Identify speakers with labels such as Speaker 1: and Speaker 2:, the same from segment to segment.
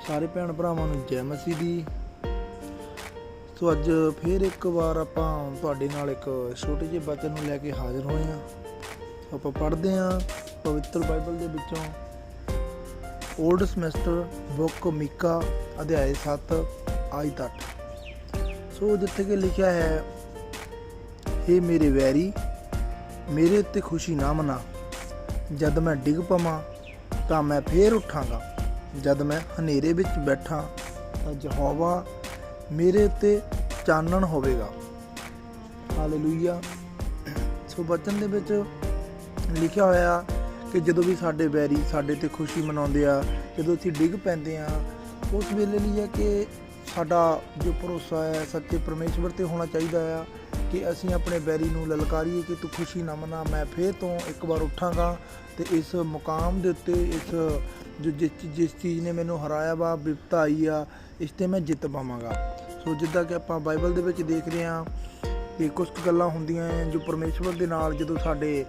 Speaker 1: ਸਾਰੇ ਭੈਣ ਭਰਾਵਾਂ ਨੂੰ ਜੈ ਮਸੀਹ ਦੀ। ਸੋ ਅੱਜ ਫਿਰ ਇੱਕ ਵਾਰ ਆਪਾਂ ਤੁਹਾਡੇ ਨਾਲ ਇੱਕ ਛੋਟੇ ਜਿਹੇ ਬਚਨ ਨੂੰ ਲੈ ਕੇ ਹਾਜ਼ਰ ਹੋਏ ਹਾਂ। ਆਪਾਂ ਪੜ੍ਹਦੇ ਹਾਂ ਪਵਿੱਤਰ ਬਾਈਬਲ ਦੇ ਵਿੱਚੋਂ ਓਲਡ ਸਮੈਸਟਰ ਬੁੱਕ ਮੀਕਾ ਅਧਿਆਇ 7 ਆਇਤ 8। ਸੋ ਜਿੱਥੇ ਕਿ ਲਿਖਿਆ ਹੈ, ਹੇ ਮੇਰੇ ਵੈਰੀ ਮੇਰੇ ਉੱਤੇ ਖੁਸ਼ੀ ਨਾ ਮਨਾ, ਜਦ ਮੈਂ ਡਿੱਗ ਪਵਾਂ ਤਾਂ ਮੈਂ ਫੇਰ ਉੱਠਾਂਗਾ, ਜਦ ਮੈਂ ਹਨੇਰੇ ਵਿੱਚ ਬੈਠਾਂ ਤਾਂ ਯਹੋਵਾ ਮੇਰੇ ਉੱਤੇ ਚਾਨਣ ਹੋਵੇਗਾ। ਹਾਲੇਲੂਇਆ। ਸੋ ਬਚਨ ਦੇ ਵਿੱਚ ਲਿਖਿਆ ਹੋਇਆ ਕਿ ਜਦੋਂ ਵੀ ਸਾਡੇ ਵੈਰੀ ਸਾਡੇ ਤੇ ਖੁਸ਼ੀ ਮਨਾਉਂਦੇ ਆ, ਜਦੋਂ ਅਸੀਂ ਡਿੱਗ ਪੈਂਦੇ ਆ, ਉਸ ਵੇਲੇ ਲਈ ਹੈ ਕਿ ਸਾਡਾ ਜੋ ਭਰੋਸਾ ਹੈ ਸੱਚੇ ਪਰਮੇਸ਼ਵਰ 'ਤੇ ਹੋਣਾ ਚਾਹੀਦਾ ਆ ਕਿ ਅਸੀਂ ਆਪਣੇ ਵੈਰੀ ਨੂੰ ਲਲਕਾਰੀਏ ਕਿ ਤੂੰ ਖੁਸ਼ੀ ਨਾ ਮਨਾ, ਮੈਂ ਫੇਰ ਤੋਂ ਇੱਕ ਵਾਰ ਉੱਠਾਂਗਾ ਅਤੇ ਇਸ ਮੁਕਾਮ ਦੇ ਉੱਤੇ ਇਸ ਜਿਸ ਚੀਜ਼ ਨੇ ਮੈਨੂੰ ਹਰਾਇਆ ਵਾ, ਵਿਪਤਾ ਆਈ ਆ, ਇਸ 'ਤੇ ਮੈਂ ਜਿੱਤ ਪਾਵਾਂਗਾ। ਸੋ ਜਿੱਦਾਂ ਕਿ ਆਪਾਂ ਬਾਈਬਲ ਦੇ ਵਿੱਚ ਦੇਖ ਰਹੇ ਹਾਂ ਕਿ ਕੁਝ ਗੱਲਾਂ ਹੁੰਦੀਆਂ ਹੈ ਜੋ ਪਰਮੇਸ਼ਵਰ ਦੇ ਨਾਲ, ਜਦੋਂ ਸਾਡੇ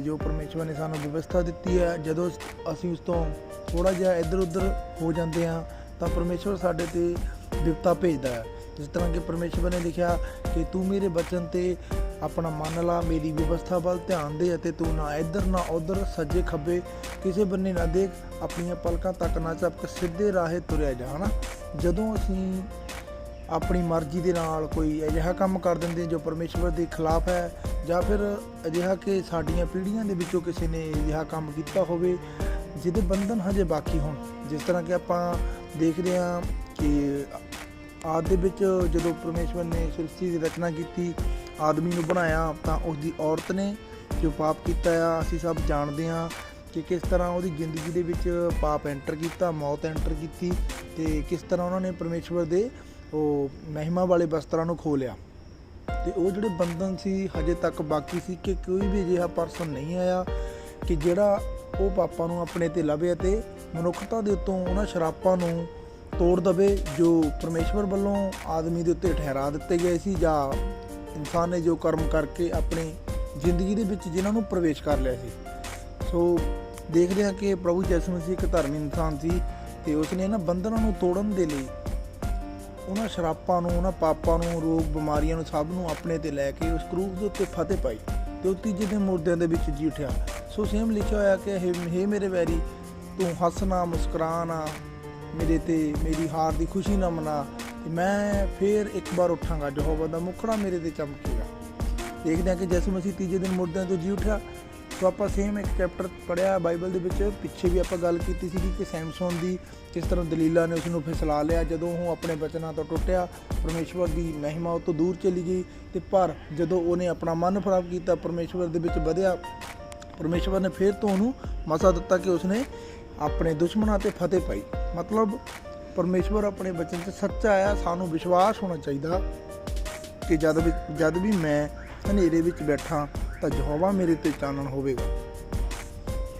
Speaker 1: ਜੋ ਪਰਮੇਸ਼ਵਰ ਨੇ ਸਾਨੂੰ ਵਿਵਸਥਾ ਦਿੱਤੀ ਹੈ, ਜਦੋਂ ਅਸੀਂ ਉਸ ਤੋਂ ਥੋੜ੍ਹਾ ਜਿਹਾ ਇੱਧਰ ਉੱਧਰ ਹੋ ਜਾਂਦੇ ਹਾਂ ਤਾਂ ਪਰਮੇਸ਼ਵਰ ਸਾਡੇ 'ਤੇ ਵਿਪਤਾ ਭੇਜਦਾ ਹੈ। ਜਿਸ ਤਰ੍ਹਾਂ ਕਿ ਪਰਮੇਸ਼ਵਰ ਨੇ ਲਿਖਿਆ ਕਿ ਤੂੰ ਮੇਰੇ ਬਚਨ 'ਤੇ ਆਪਣਾ ਮੰਨ ਲਾ, ਮੇਰੀ ਵਿਵਸਥਾ ਵੱਲ ਧਿਆਨ ਦੇ ਅਤੇ ਤੂੰ ਨਾ ਇੱਧਰ ਨਾ ਉੱਧਰ ਸੱਜੇ ਖੱਬੇ ਕਿਸੇ ਬੰਨੇ ਨਾ ਦੇਖ, ਆਪਣੀਆਂ ਪਲਕਾਂ ਤੱਕ ਨਾ ਝਪਕ, ਸਿੱਧੇ ਰਾਹੇ ਤੁਰਿਆ ਜਾ। ਹੈ ਨਾ, ਜਦੋਂ ਅਸੀਂ ਆਪਣੀ ਮਰਜ਼ੀ ਦੇ ਨਾਲ ਕੋਈ ਅਜਿਹਾ ਕੰਮ ਕਰ ਦਿੰਦੇ ਜੋ ਪਰਮੇਸ਼ਵਰ ਦੇ ਖਿਲਾਫ ਹੈ, ਜਾਂ ਫਿਰ ਅਜਿਹਾ ਕਿ ਸਾਡੀਆਂ ਪੀੜ੍ਹੀਆਂ ਦੇ ਵਿੱਚੋਂ ਕਿਸੇ ਨੇ ਅਜਿਹਾ ਕੰਮ ਕੀਤਾ ਹੋਵੇ ਜਿਹਦੇ ਬੰਧਨ ਹਜੇ ਬਾਕੀ ਹੋਣ। ਜਿਸ ਤਰ੍ਹਾਂ ਕਿ ਆਪਾਂ ਦੇਖਦੇ ਹਾਂ ਕਿ ਆਦਿ ਦੇ ਵਿੱਚ ਜਦੋਂ ਪਰਮੇਸ਼ਵਰ ਨੇ ਸ੍ਰਿਸ਼ਟੀ ਦੀ ਰਚਨਾ ਕੀਤੀ, ਆਦਮੀ ਨੂੰ ਬਣਾਇਆ, ਤਾਂ ਉਸ ਦੀ ਔਰਤ ਨੇ ਜੋ ਪਾਪ ਕੀਤਾ ਆ, ਅਸੀਂ ਸਭ ਜਾਣਦੇ ਹਾਂ ਕਿ ਕਿਸ ਤਰ੍ਹਾਂ ਉਹਦੀ ਜ਼ਿੰਦਗੀ ਦੇ ਵਿੱਚ ਪਾਪ ਐਂਟਰ ਕੀਤਾ, ਮੌਤ ਐਂਟਰ ਕੀਤੀ, ਅਤੇ ਕਿਸ ਤਰ੍ਹਾਂ ਉਹਨਾਂ ਨੇ ਪਰਮੇਸ਼ਵਰ ਦੇ ਉਹ ਮਹਿਮਾ ਵਾਲੇ ਵਸਤਰਾਂ ਨੂੰ ਖੋਹ ਲਿਆ। ਅਤੇ ਉਹ ਜਿਹੜੇ ਬੰਧਨ ਸੀ ਹਜੇ ਤੱਕ ਬਾਕੀ ਸੀ ਕਿ ਕੋਈ ਵੀ ਅਜਿਹਾ ਪਰਸਨ ਨਹੀਂ ਆਇਆ ਕਿ ਜਿਹੜਾ ਉਹ ਪਾਪਾਂ ਨੂੰ ਆਪਣੇ 'ਤੇ ਲਵੇ ਅਤੇ ਮਨੁੱਖਤਾ ਦੇ ਉੱਤੋਂ ਉਹਨਾਂ ਸ਼ਰਾਪਾਂ ਨੂੰ ਤੋੜ ਦਵੇ ਜੋ ਪਰਮੇਸ਼ਵਰ ਵੱਲੋਂ ਆਦਮੀ ਦੇ ਉੱਤੇ ਠਹਿਰਾ ਦਿੱਤੇ ਗਏ ਸੀ, ਜਾਂ ਇਨਸਾਨ ਨੇ ਜੋ ਕਰਮ ਕਰਕੇ ਆਪਣੀ ਜ਼ਿੰਦਗੀ ਦੇ ਵਿੱਚ ਜਿਨ੍ਹਾਂ ਨੂੰ ਪ੍ਰਵੇਸ਼ ਕਰ ਲਿਆ ਸੀ। ਸੋ ਦੇਖਦੇ ਹਾਂ ਕਿ ਪ੍ਰਭੂ ਯਿਸੂ ਮਸੀਹ ਇੱਕ ਧਰਮੀ ਇਨਸਾਨ ਸੀ ਅਤੇ ਉਸਨੇ ਇਹਨਾਂ ਬੰਧਨਾਂ ਨੂੰ ਤੋੜਨ ਦੇ ਲਈ ਉਹਨਾਂ ਸ਼ਰਾਪਾਂ ਨੂੰ, ਉਹਨਾਂ ਪਾਪਾਂ ਨੂੰ, ਰੋਗ ਬਿਮਾਰੀਆਂ ਨੂੰ, ਸਭ ਨੂੰ ਆਪਣੇ 'ਤੇ ਲੈ ਕੇ ਉਸ ਕਰੂਸ ਦੇ ਉੱਤੇ ਫਤਿਹ ਪਾਈ ਅਤੇ ਉਹ ਤੀਜੇ ਦਿਨ ਮੁਰਦਿਆਂ ਦੇ ਵਿੱਚ ਜੀ ਉੱਠਿਆ। ਸੋ ਸੇਮ ਲਿਖਿਆ ਹੋਇਆ ਕਿ ਹੇ ਮੇਰੇ ਵੈਰੀ ਤੂੰ ਹੱਸ ਨਾ, ਮੁਸਕਰਾ ਨਾ, ਮੇਰੇ 'ਤੇ ਮੇਰੀ ਹਾਰ ਦੀ ਖੁਸ਼ੀ ਨਾ ਮਨਾ, ਮੈਂ ਫੇਰ ਇੱਕ ਵਾਰ ਉੱਠਾਂਗਾ, ਯਹੋਵਾ ਦਾ ਮੁਖੜਾ ਮੇਰੇ 'ਤੇ ਚਮਕੇਗਾ। ਦੇਖਦੇ ਹਾਂ ਕਿ ਯਿਸੂ ਮਸੀਹ ਤੀਜੇ ਦਿਨ ਮੁਰਦਿਆਂ ਤੋਂ ਜੀ ਉੱਠਿਆ। ਸੋ ਆਪਾਂ ਸੇਮ ਇੱਕ ਚੈਪਟਰ ਪੜ੍ਹਿਆ ਬਾਈਬਲ ਦੇ ਵਿੱਚ, ਪਿੱਛੇ ਵੀ ਆਪਾਂ ਗੱਲ ਕੀਤੀ ਸੀ ਕਿ ਸੈਮਸੋਨ ਦੀ ਕਿਸ ਤਰ੍ਹਾਂ ਦਲੀਲਾ ਨੇ ਉਸ ਨੂੰ ਫਿਸਲਾ ਲਿਆ ਜਦੋਂ ਉਹ ਆਪਣੇ ਬਚਨਾਂ ਤੋਂ ਟੁੱਟਿਆ, ਪਰਮੇਸ਼ਵਰ ਦੀ ਮਹਿਮਾ ਉਹ ਤੋਂ ਦੂਰ ਚਲੀ ਗਈ, ਅਤੇ ਪਰ ਜਦੋਂ ਉਹਨੇ ਆਪਣਾ ਮਨ ਖਰਾਬ ਕੀਤਾ, ਪਰਮੇਸ਼ਵਰ ਦੇ ਵਿੱਚ ਵਧਿਆ, ਪਰਮੇਸ਼ਵਰ ਨੇ ਫਿਰ ਤੋਂ ਉਹਨੂੰ ਮੌਕਾ ਦਿੱਤਾ ਕਿ ਉਸਨੇ ਆਪਣੇ ਦੁਸ਼ਮਣਾਂ 'ਤੇ ਫਤਿਹ ਪਾਈ। ਮਤਲਬ ਪਰਮੇਸ਼ਵਰ ਆਪਣੇ ਬਚਨ 'ਚ ਸੱਚਾ ਆ। ਸਾਨੂੰ ਵਿਸ਼ਵਾਸ ਹੋਣਾ ਚਾਹੀਦਾ ਕਿ ਜਦ ਵੀ ਮੈਂ ਹਨੇਰੇ ਵਿੱਚ ਬੈਠਾਂ ਤਾਂ ਯਹੋਵਾ ਮੇਰੇ 'ਤੇ ਚਾਨਣ ਹੋਵੇਗਾ।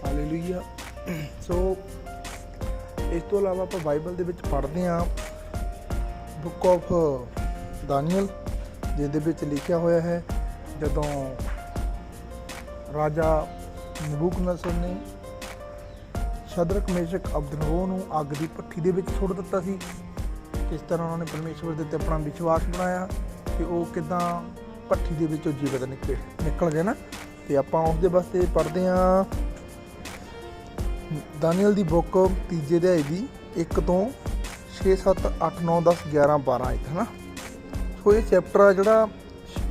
Speaker 1: ਹਾਲੇਲੂਇਆ। ਸੋ ਇਸ ਤੋਂ ਇਲਾਵਾ ਆਪਾਂ ਬਾਈਬਲ ਦੇ ਵਿੱਚ ਪੜ੍ਹਦੇ ਹਾਂ ਬੁੱਕ ਆਫ ਦਾਨੀਅਲ, ਜਿਹਦੇ ਵਿੱਚ ਲਿਖਿਆ ਹੋਇਆ ਹੈ ਜਦੋਂ ਰਾਜਾ ਨਬੂਕਦਨੇਸਰ ਨੇ ਸ਼ਦਰਕ, ਮੇਸ਼ਕ, ਅਬਦਨਗੋ ਨੂੰ ਅੱਗ ਦੀ ਭੱਠੀ ਦੇ ਵਿੱਚ ਸੁੱਟ ਦਿੱਤਾ ਸੀ, ਕਿਸ ਤਰ੍ਹਾਂ ਉਹਨਾਂ ਨੇ ਪਰਮੇਸ਼ਵਰ ਦੇ ਉੱਤੇ ਆਪਣਾ ਵਿਸ਼ਵਾਸ ਬਣਾਇਆ ਕਿ ਉਹ ਕਿੱਦਾਂ ਭੱਠੀ ਦੇ ਵਿੱਚੋਂ ਜੀਵਤ ਨਿਕਲ ਗਏ ਨਾ। ਅਤੇ ਆਪਾਂ ਉਸਦੇ ਵਾਸਤੇ ਪੜ੍ਹਦੇ ਹਾਂ ਦਾਨੀਅਲ ਦੀ ਬੁੱਕ ਤੀਜੇ ਅਧਿਆਇ ਦੀ 1 ਤੋਂ 6, 7, 8, 9, 10, 11, 12 ਹੈ ਨਾ। ਸੋ ਇਹ ਚੈਪਟਰ ਆ ਜਿਹੜਾ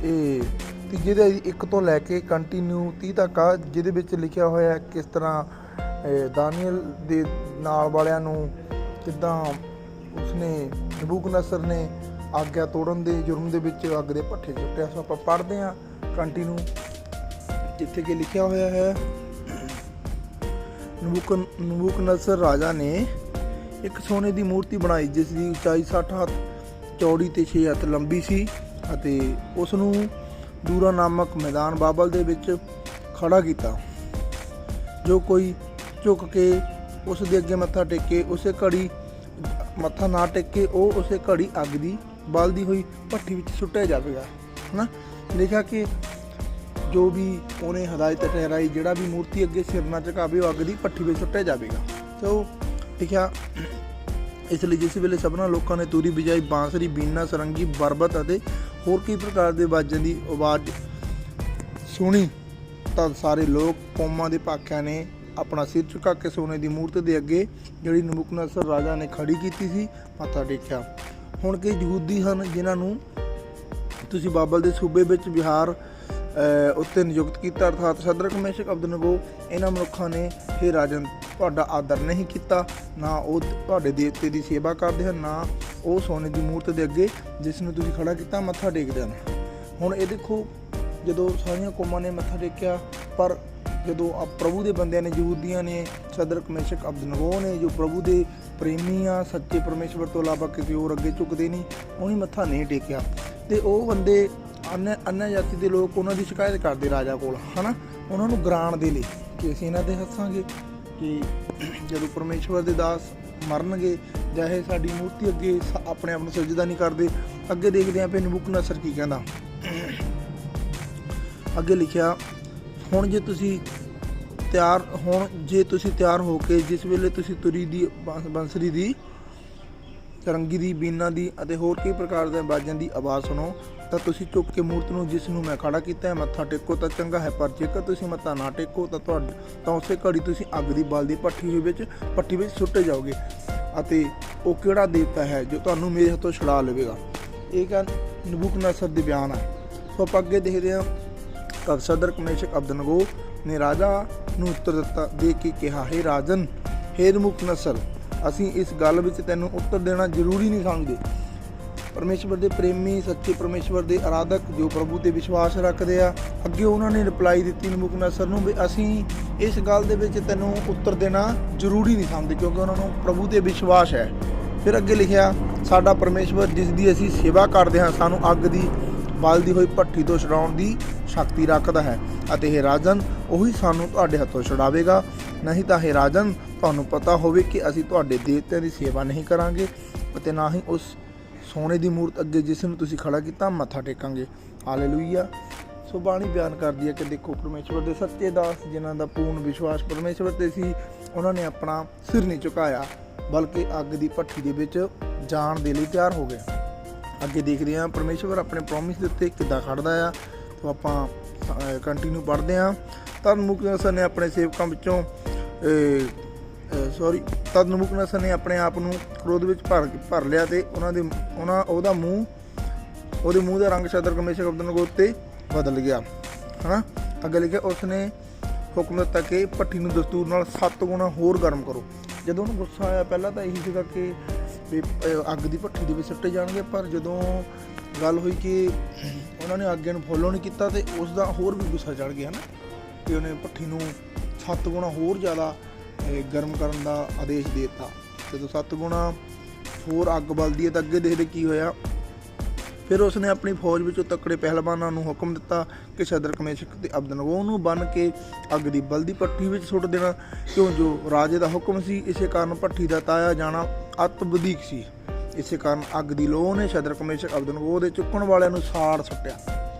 Speaker 1: ਇਹ ਤੀਜੇ ਅਧਿਆਇ ਦੀ 1 ਤੋਂ ਲੈ ਕੇ ਕੰਟੀਨਿਊ 30 ਤੱਕ ਆ, ਜਿਹਦੇ ਵਿੱਚ ਲਿਖਿਆ ਹੋਇਆ ਕਿਸ ਤਰ੍ਹਾਂ ਦਾਨੀਅਲ ਦੇ ਨਾਲ ਵਾਲਿਆਂ ਨੂੰ ਕਿੱਦਾਂ ਉਸਨੇ ਨਬੂਕਦਨੇਸਰ ਨੇ ਆਗਿਆ ਤੋੜਨ ਦੇ ਜੁਰਮ ਦੇ ਵਿੱਚ ਅੱਗ ਦੇ ਭੱਠੇ ਸੁੱਟਿਆ। ਸੋ ਆਪਾਂ ਪੜ੍ਹਦੇ ਹਾਂ ਕੰਟੀਨਿਊ, ਜਿੱਥੇ ਕਿ ਲਿਖਿਆ ਹੋਇਆ ਹੈ ਨਬੂਕਦਨੇਸਰ ਰਾਜਾ ਨੇ ਇੱਕ ਸੋਨੇ ਦੀ ਮੂਰਤੀ ਬਣਾਈ ਜਿਸ ਦੀ ਉਚਾਈ 60 ਹੱਥ, ਚੌੜੀ ਅਤੇ 6 ਹੱਥ ਲੰਬੀ ਸੀ, ਅਤੇ ਉਸ ਨੂੰ ਦੂਰਾ ਨਾਮਕ ਮੈਦਾਨ ਬਾਬਲ ਦੇ ਵਿੱਚ ਖੜਾ ਕੀਤਾ। ਜੋ ਕੋਈ ਝੁਕ ਕੇ ਉਸ ਦੇ ਅੱਗੇ ਮੱਥਾ ਟੇਕੇ, ਉਸੇ ਘੜੀ ਮੱਥਾ ਨਾ ਟੇਕੇ, ਉਹ ਉਸੇ ਘੜੀ ਅੱਗ ਦੀ ਬਲਦੀ ਹੋਈ ਭੱਠੀ ਵਿੱਚ ਸੁੱਟਿਆ ਜਾਵੇਗਾ। ਹੈ ਨਾ, ਲਿਖਿਆ ਕਿ ਜੋ ਵੀ ਉਹਨੇ ਹਦਾਇਤ ਠਹਿਰਾਈ, ਜਿਹੜਾ ਵੀ ਮੂਰਤੀ ਅੱਗੇ ਸਿਰ ਨਾ ਝੁਕਾਵੇ ਉਹ ਅੱਗ ਦੀ ਭੱਠੀ ਵਿੱਚ ਸੁੱਟਿਆ ਜਾਵੇਗਾ। ਸੋ ਲਿਖਿਆ ਇਸ ਲਈ ਜਿਸ ਵੇਲੇ ਸਭਨਾਂ ਲੋਕਾਂ ਨੇ ਤੂਰੀ ਵਜਾਈ, ਬਾਂਸਰੀ, ਬੀਨਾ, ਸਰੰਗੀ, ਬਰਬਤ ਅਤੇ ਹੋਰ ਕਈ ਪ੍ਰਕਾਰ ਦੇ ਬਾਜਾਂ ਦੀ ਆਵਾਜ਼ ਸੁਣੀ ਤਾਂ ਸਾਰੇ ਲੋਕ ਕੌਮਾਂ ਦੇ ਭਾਖਿਆਂ ਨੇ ਆਪਣਾ ਸਿਰ ਝੁਕਾ ਕੇ ਸੋਨੇ ਦੀ ਮੂਰਤ ਦੇ ਅੱਗੇ ਜਿਹੜੀ ਨਬੂਕਦਨੇਸਰ ਰਾਜਾ ਨੇ ਖੜੀ ਕੀਤੀ ਸੀ ਮੱਥਾ ਟੇਕਿਆ। ਹੁਣ ਕਈ ਯਹੂਦੀ ਹਨ ਜਿਨ੍ਹਾਂ ਨੂੰ ਤੁਸੀਂ ਬਾਬਲ ਦੇ ਸੂਬੇ ਵਿੱਚ ਵਿਹਾਰ ਉੱਤੇ ਨਿਯੁਕਤ ਕੀਤਾ, ਅਰਥਾਤ ਸ਼ਦਰਕ, ਮੇਸ਼ਕ, ਅਬਦਨਗੋ। ਇਹਨਾਂ ਮਨੁੱਖਾਂ ਨੇ ਹੇ ਰਾਜਨ ਤੁਹਾਡਾ ਆਦਰ ਨਹੀਂ ਕੀਤਾ, ਨਾ ਉਹ ਤੁਹਾਡੇ ਦੇਵਤੇ ਦੀ ਸੇਵਾ ਕਰਦੇ ਹਨ, ਨਾ ਉਹ ਸੋਨੇ ਦੀ ਮੂਰਤ ਦੇ ਅੱਗੇ ਜਿਸ ਨੂੰ ਤੁਸੀਂ ਖੜਾ ਕੀਤਾ ਮੱਥਾ ਟੇਕਦੇ ਹਨ। ਹੁਣ ਇਹ ਦੇਖੋ, ਜਦੋਂ ਸਾਰੀਆਂ ਕੌਮਾਂ ਨੇ ਮੱਥਾ ਟੇਕਿਆ, ਪਰ ਜਦੋਂ ਪ੍ਰਭੂ ਦੇ ਬੰਦਿਆਂ ਨੇ, ਯਹੂਦੀਆਂ ਨੇ, ਸ਼ਦਰਕ, ਮੇਸ਼ਕ, ਅਬਦਨਗੋ ਨੇ, ਜੋ ਪ੍ਰਭੂ ਦੇ ਪ੍ਰੇਮੀ ਆ, ਸੱਚੇ ਪਰਮੇਸ਼ਵਰ ਤੋਂ ਇਲਾਵਾ ਕਿਸੇ ਹੋਰ ਅੱਗੇ ਝੁਕਦੇ ਨਹੀਂ, ਉਹਨੇ ਮੱਥਾ ਨਹੀਂ ਟੇਕਿਆ। ਅਤੇ ਉਹ ਬੰਦੇ ਅਨਿਆ ਜਾਤੀ ਦੇ ਲੋਕ ਉਹਨਾਂ ਦੀ ਸ਼ਿਕਾਇਤ ਕਰਦੇ ਰਾਜਾ ਕੋਲ, ਹੈ ਨਾ, ਉਹਨਾਂ ਨੂੰ ਗਰਾਣ ਦੇ ਲਈ ਕਿ ਅਸੀਂ ਇਹਨਾਂ ਦੇ ਹੱਸਾਂਗੇ ਕਿ ਜਦੋਂ ਪਰਮੇਸ਼ਵਰ ਦੇ ਦਾਸ ਮਰਨਗੇ ਜਾਂ ਇਹ ਸਾਡੀ ਮੂਰਤੀ ਅੱਗੇ ਆਪਣੇ ਆਪ ਨੂੰ ਸਜਦਾ ਨਹੀਂ ਕਰਦੇ। ਅੱਗੇ ਦੇਖਦੇ ਹਾਂ ਫਿਰ ਨਬੂਕਦਨੇਸਰ ਕੀ ਕਹਿੰਦਾ। ਅੱਗੇ ਲਿਖਿਆ, ਹੁਣ ਜੇ ਤੁਸੀਂ ਤਿਆਰ ਹੋ ਕੇ ਜਿਸ ਵੇਲੇ ਤੁਸੀਂ ਤੁਰੀ ਦੀ, ਬੰਸਰੀ ਦੀ, ਸਰੰਗੀ ਦੀ, ਬੀਨਾ ਦੀ ਅਤੇ ਹੋਰ ਕਈ ਪ੍ਰਕਾਰ ਦੇ ਬਾਜਾਂ ਦੀ ਆਵਾਜ਼ ਸੁਣੋ ਤਾਂ ਤੁਸੀਂ ਚੁੱਕ ਕੇ ਮੂਰਤ ਨੂੰ ਜਿਸ ਨੂੰ ਮੈਂ ਖੜਾ ਕੀਤਾ ਹੈ ਮੱਥਾ ਟੇਕੋ ਤਾਂ ਚੰਗਾ ਹੈ, ਪਰ ਜੇਕਰ ਤੁਸੀਂ ਮੱਥਾ ਨਾ ਟੇਕੋ ਤਾਂ ਉਸੇ ਘੜੀ ਤੁਸੀਂ ਅੱਗ ਦੀ ਬਲਦੀ ਭੱਠੀ ਵਿੱਚ ਸੁੱਟੇ ਜਾਓਗੇ। ਅਤੇ ਉਹ ਕਿਹੜਾ ਦੇਵਤਾ ਹੈ ਜੋ ਤੁਹਾਨੂੰ ਮੇਰੇ ਹੱਥੋਂ ਛੁਡਾ ਲਵੇਗਾ। ਇਹ ਗੱਲ ਨਬੂਕਦਨੇਸਰ ਦੇ ਬਿਆਨ ਹੈ। ਸੋ ਆਪਾਂ ਅੱਗੇ ਦੇਖਦੇ ਹਾਂ। ਤਦ ਸ਼ਦਰਕ, ਮੇਸ਼ਕ, ਅਬਦਨਗੋ ਨੇ ਰਾਜਾ ਨੂੰ ਉੱਤਰ ਦੇ ਕੇ ਕਿਹਾ, ਹੇ ਰਾਜਨ, ਹੇ ਨਬੂਕਦਨੇਸਰ, ਅਸੀਂ ਇਸ ਗੱਲ ਵਿੱਚ ਤੈਨੂੰ ਉੱਤਰ ਦੇਣਾ ਜ਼ਰੂਰੀ ਨਹੀਂ ਸਮਝਦੇ। ਪਰਮੇਸ਼ਵਰ ਦੇ ਪ੍ਰੇਮੀ, ਸੱਚੇ ਪਰਮੇਸ਼ਵਰ ਦੇ ਆਰਾਧਕ ਜੋ ਪ੍ਰਭੂ 'ਤੇ ਵਿਸ਼ਵਾਸ ਰੱਖਦੇ ਆ, ਅੱਗੇ ਉਹਨਾਂ ਨੇ ਰਿਪਲਾਈ ਦਿੱਤੀ ਨਬੂਕਦਨੇਸਰ ਨੂੰ ਵੀ ਅਸੀਂ ਇਸ ਗੱਲ ਦੇ ਵਿੱਚ ਤੈਨੂੰ ਉੱਤਰ ਦੇਣਾ ਜ਼ਰੂਰੀ ਨਹੀਂ ਸਮਝਦੇ, ਕਿਉਂਕਿ ਉਹਨਾਂ ਨੂੰ ਪ੍ਰਭੂ 'ਤੇ ਵਿਸ਼ਵਾਸ ਹੈ। ਫਿਰ ਅੱਗੇ ਲਿਖਿਆ, ਸਾਡਾ ਪਰਮੇਸ਼ਵਰ ਜਿਸ ਦੀ ਅਸੀਂ ਸੇਵਾ ਕਰਦੇ ਹਾਂ ਸਾਨੂੰ ਅੱਗ ਦੀ ਬਲਦੀ ਹੋਈ ਭੱਠੀ ਤੋਂ ਛੁਡਾਉਣ ਦੀ ਸ਼ਕਤੀ ਰੱਖਦਾ ਹੈ, ਅਤੇ ਇਹ ਰਾਜਨ ਉਹੀ ਸਾਨੂੰ ਤੁਹਾਡੇ ਹੱਥੋਂ ਛੁਡਾਵੇਗਾ। ਨਹੀਂ ਤਾਂ ਇਹ ਰਾਜਨ ਤੁਹਾਨੂੰ ਪਤਾ ਹੋਵੇ ਕਿ ਅਸੀਂ ਤੁਹਾਡੇ ਦੇਵਤਿਆਂ ਦੀ ਸੇਵਾ ਨਹੀਂ ਕਰਾਂਗੇ ਅਤੇ ਨਾ ਹੀ ਉਸ ਸੋਨੇ ਦੀ ਮੂਰਤ ਅੱਗੇ ਜਿਸ ਨੂੰ ਤੁਸੀਂ ਖੜਾ ਕੀਤਾ ਮੱਥਾ ਟੇਕਾਂਗੇ। ਹਾਲੇਲੂਇਆ। ਸੋ ਬਾਣੀ ਬਿਆਨ ਕਰਦੀ ਹੈ ਕਿ ਦੇਖੋ, ਪਰਮੇਸ਼ਵਰ ਦੇ ਸੱਚੇ ਦਾਸ ਜਿਨ੍ਹਾਂ ਦਾ ਪੂਰਨ ਵਿਸ਼ਵਾਸ ਪਰਮੇਸ਼ਵਰ 'ਤੇ ਸੀ, ਉਹਨਾਂ ਨੇ ਆਪਣਾ ਸਿਰ ਨਹੀਂ ਝੁਕਾਇਆ ਬਲਕਿ ਅੱਗ ਦੀ ਭੱਠੀ ਦੇ ਵਿੱਚ ਜਾਣ ਦੇ ਲਈ ਤਿਆਰ ਹੋ ਗਏ। ਅੱਗੇ ਦੇਖਦੇ ਹਾਂ ਪਰਮੇਸ਼ਵਰ ਆਪਣੇ ਪ੍ਰੋਮਿਸ ਦੇ ਉੱਤੇ ਕਿੱਦਾਂ ਖੜਦਾ ਆ। ਸੋ ਆਪਾਂ ਕੰਟੀਨਿਊ ਪੜ੍ਹਦੇ ਹਾਂ। ਤਦ ਨਬੂਕਦਨੇਸਰ ਨੇ ਆਪਣੇ ਸੇਵਕਾਂ ਵਿੱਚੋਂ ਤਦ ਨਬੂਕਦਨੇਸਰ ਨੇ ਆਪਣੇ ਆਪ ਨੂੰ ਕ੍ਰੋਧ ਵਿੱਚ ਭਰ ਲਿਆ ਅਤੇ ਉਹਦੇ ਮੂੰਹ ਦਾ ਰੰਗ ਸ਼ਦਰਕ, ਮੇਸ਼ਕ, ਅਬਦਨਗੋ 'ਤੇ ਬਦਲ ਗਿਆ, ਹੈ ਨਾ। ਅੱਗੇ ਲਿਖਿਆ, ਉਸਨੇ ਹੁਕਮ ਦਿੱਤਾ ਕਿ ਭੱਠੀ ਨੂੰ ਦਸਤੂਰ ਨਾਲ 7 ਗੁਣਾ ਹੋਰ ਗਰਮ ਕਰੋ। ਜਦੋਂ ਉਹਨੂੰ ਗੁੱਸਾ ਆਇਆ, ਪਹਿਲਾਂ ਤਾਂ ਇਹੀ ਸੀਗਾ ਕਿ ਅੱਗ ਦੀ ਭੱਠੀ ਦੇ ਵਿੱਚ ਸੁੱਟੇ ਜਾਣਗੇ, ਪਰ ਜਦੋਂ ਗੱਲ ਹੋਈ ਕਿ ਉਹਨਾਂ ਨੇ ਆਗਿਆ ਨੂੰ ਫੋਲੋ ਨਹੀਂ ਕੀਤਾ ਅਤੇ ਉਸ ਦਾ ਹੋਰ ਵੀ ਗੁੱਸਾ ਚੜ੍ਹ ਗਿਆ, ਹੈ ਨਾ, ਕਿ ਉਹਨੇ ਭੱਠੀ ਨੂੰ 7 ਗੁਣਾ ਹੋਰ ਜ਼ਿਆਦਾ ਗਰਮ ਕਰਨ ਦਾ ਆਦੇਸ਼ ਦੇ ਦਿੱਤਾ। ਜਦੋਂ 7 ਗੁਣਾ ਹੋਰ ਅੱਗ ਬਲਦੀ ਹੈ ਤਾਂ ਅੱਗੇ ਦੇਖਦੇ ਕੀ ਹੋਇਆ। ਫਿਰ ਉਸਨੇ ਆਪਣੀ ਫੌਜ ਵਿੱਚੋਂ ਤਕੜੇ ਪਹਿਲਵਾਨਾਂ ਨੂੰ ਹੁਕਮ ਦਿੱਤਾ ਕਿ ਸ਼ਦਰਕ, ਮੇਸ਼ਕ ਅਤੇ ਅਬਦਨਗੋ ਨੂੰ ਬੰਨ੍ਹ ਕੇ ਅੱਗ ਦੀ ਬਲਦੀ ਭੱਠੀ ਵਿੱਚ ਸੁੱਟ ਦੇਣਾ, ਕਿਉਂ ਜੋ ਰਾਜੇ ਦਾ ਹੁਕਮ ਸੀ। ਇਸੇ ਕਾਰਨ ਭੱਠੀ ਦਾ ਤਾਇਆ ਜਾਣਾ ਅਤ ਵਧੀਕ ਸੀ। ਇਸੇ ਕਾਰਨ ਅੱਗ ਦੀ ਲੋਅ ਨੇ ਸ਼ਦਰਕ, ਮੇਸ਼ਕ, ਅਬਦਨਗੋ ਦੇ ਚੁੱਕਣ ਵਾਲਿਆਂ ਨੂੰ ਸਾੜ ਸੁੱਟਿਆ।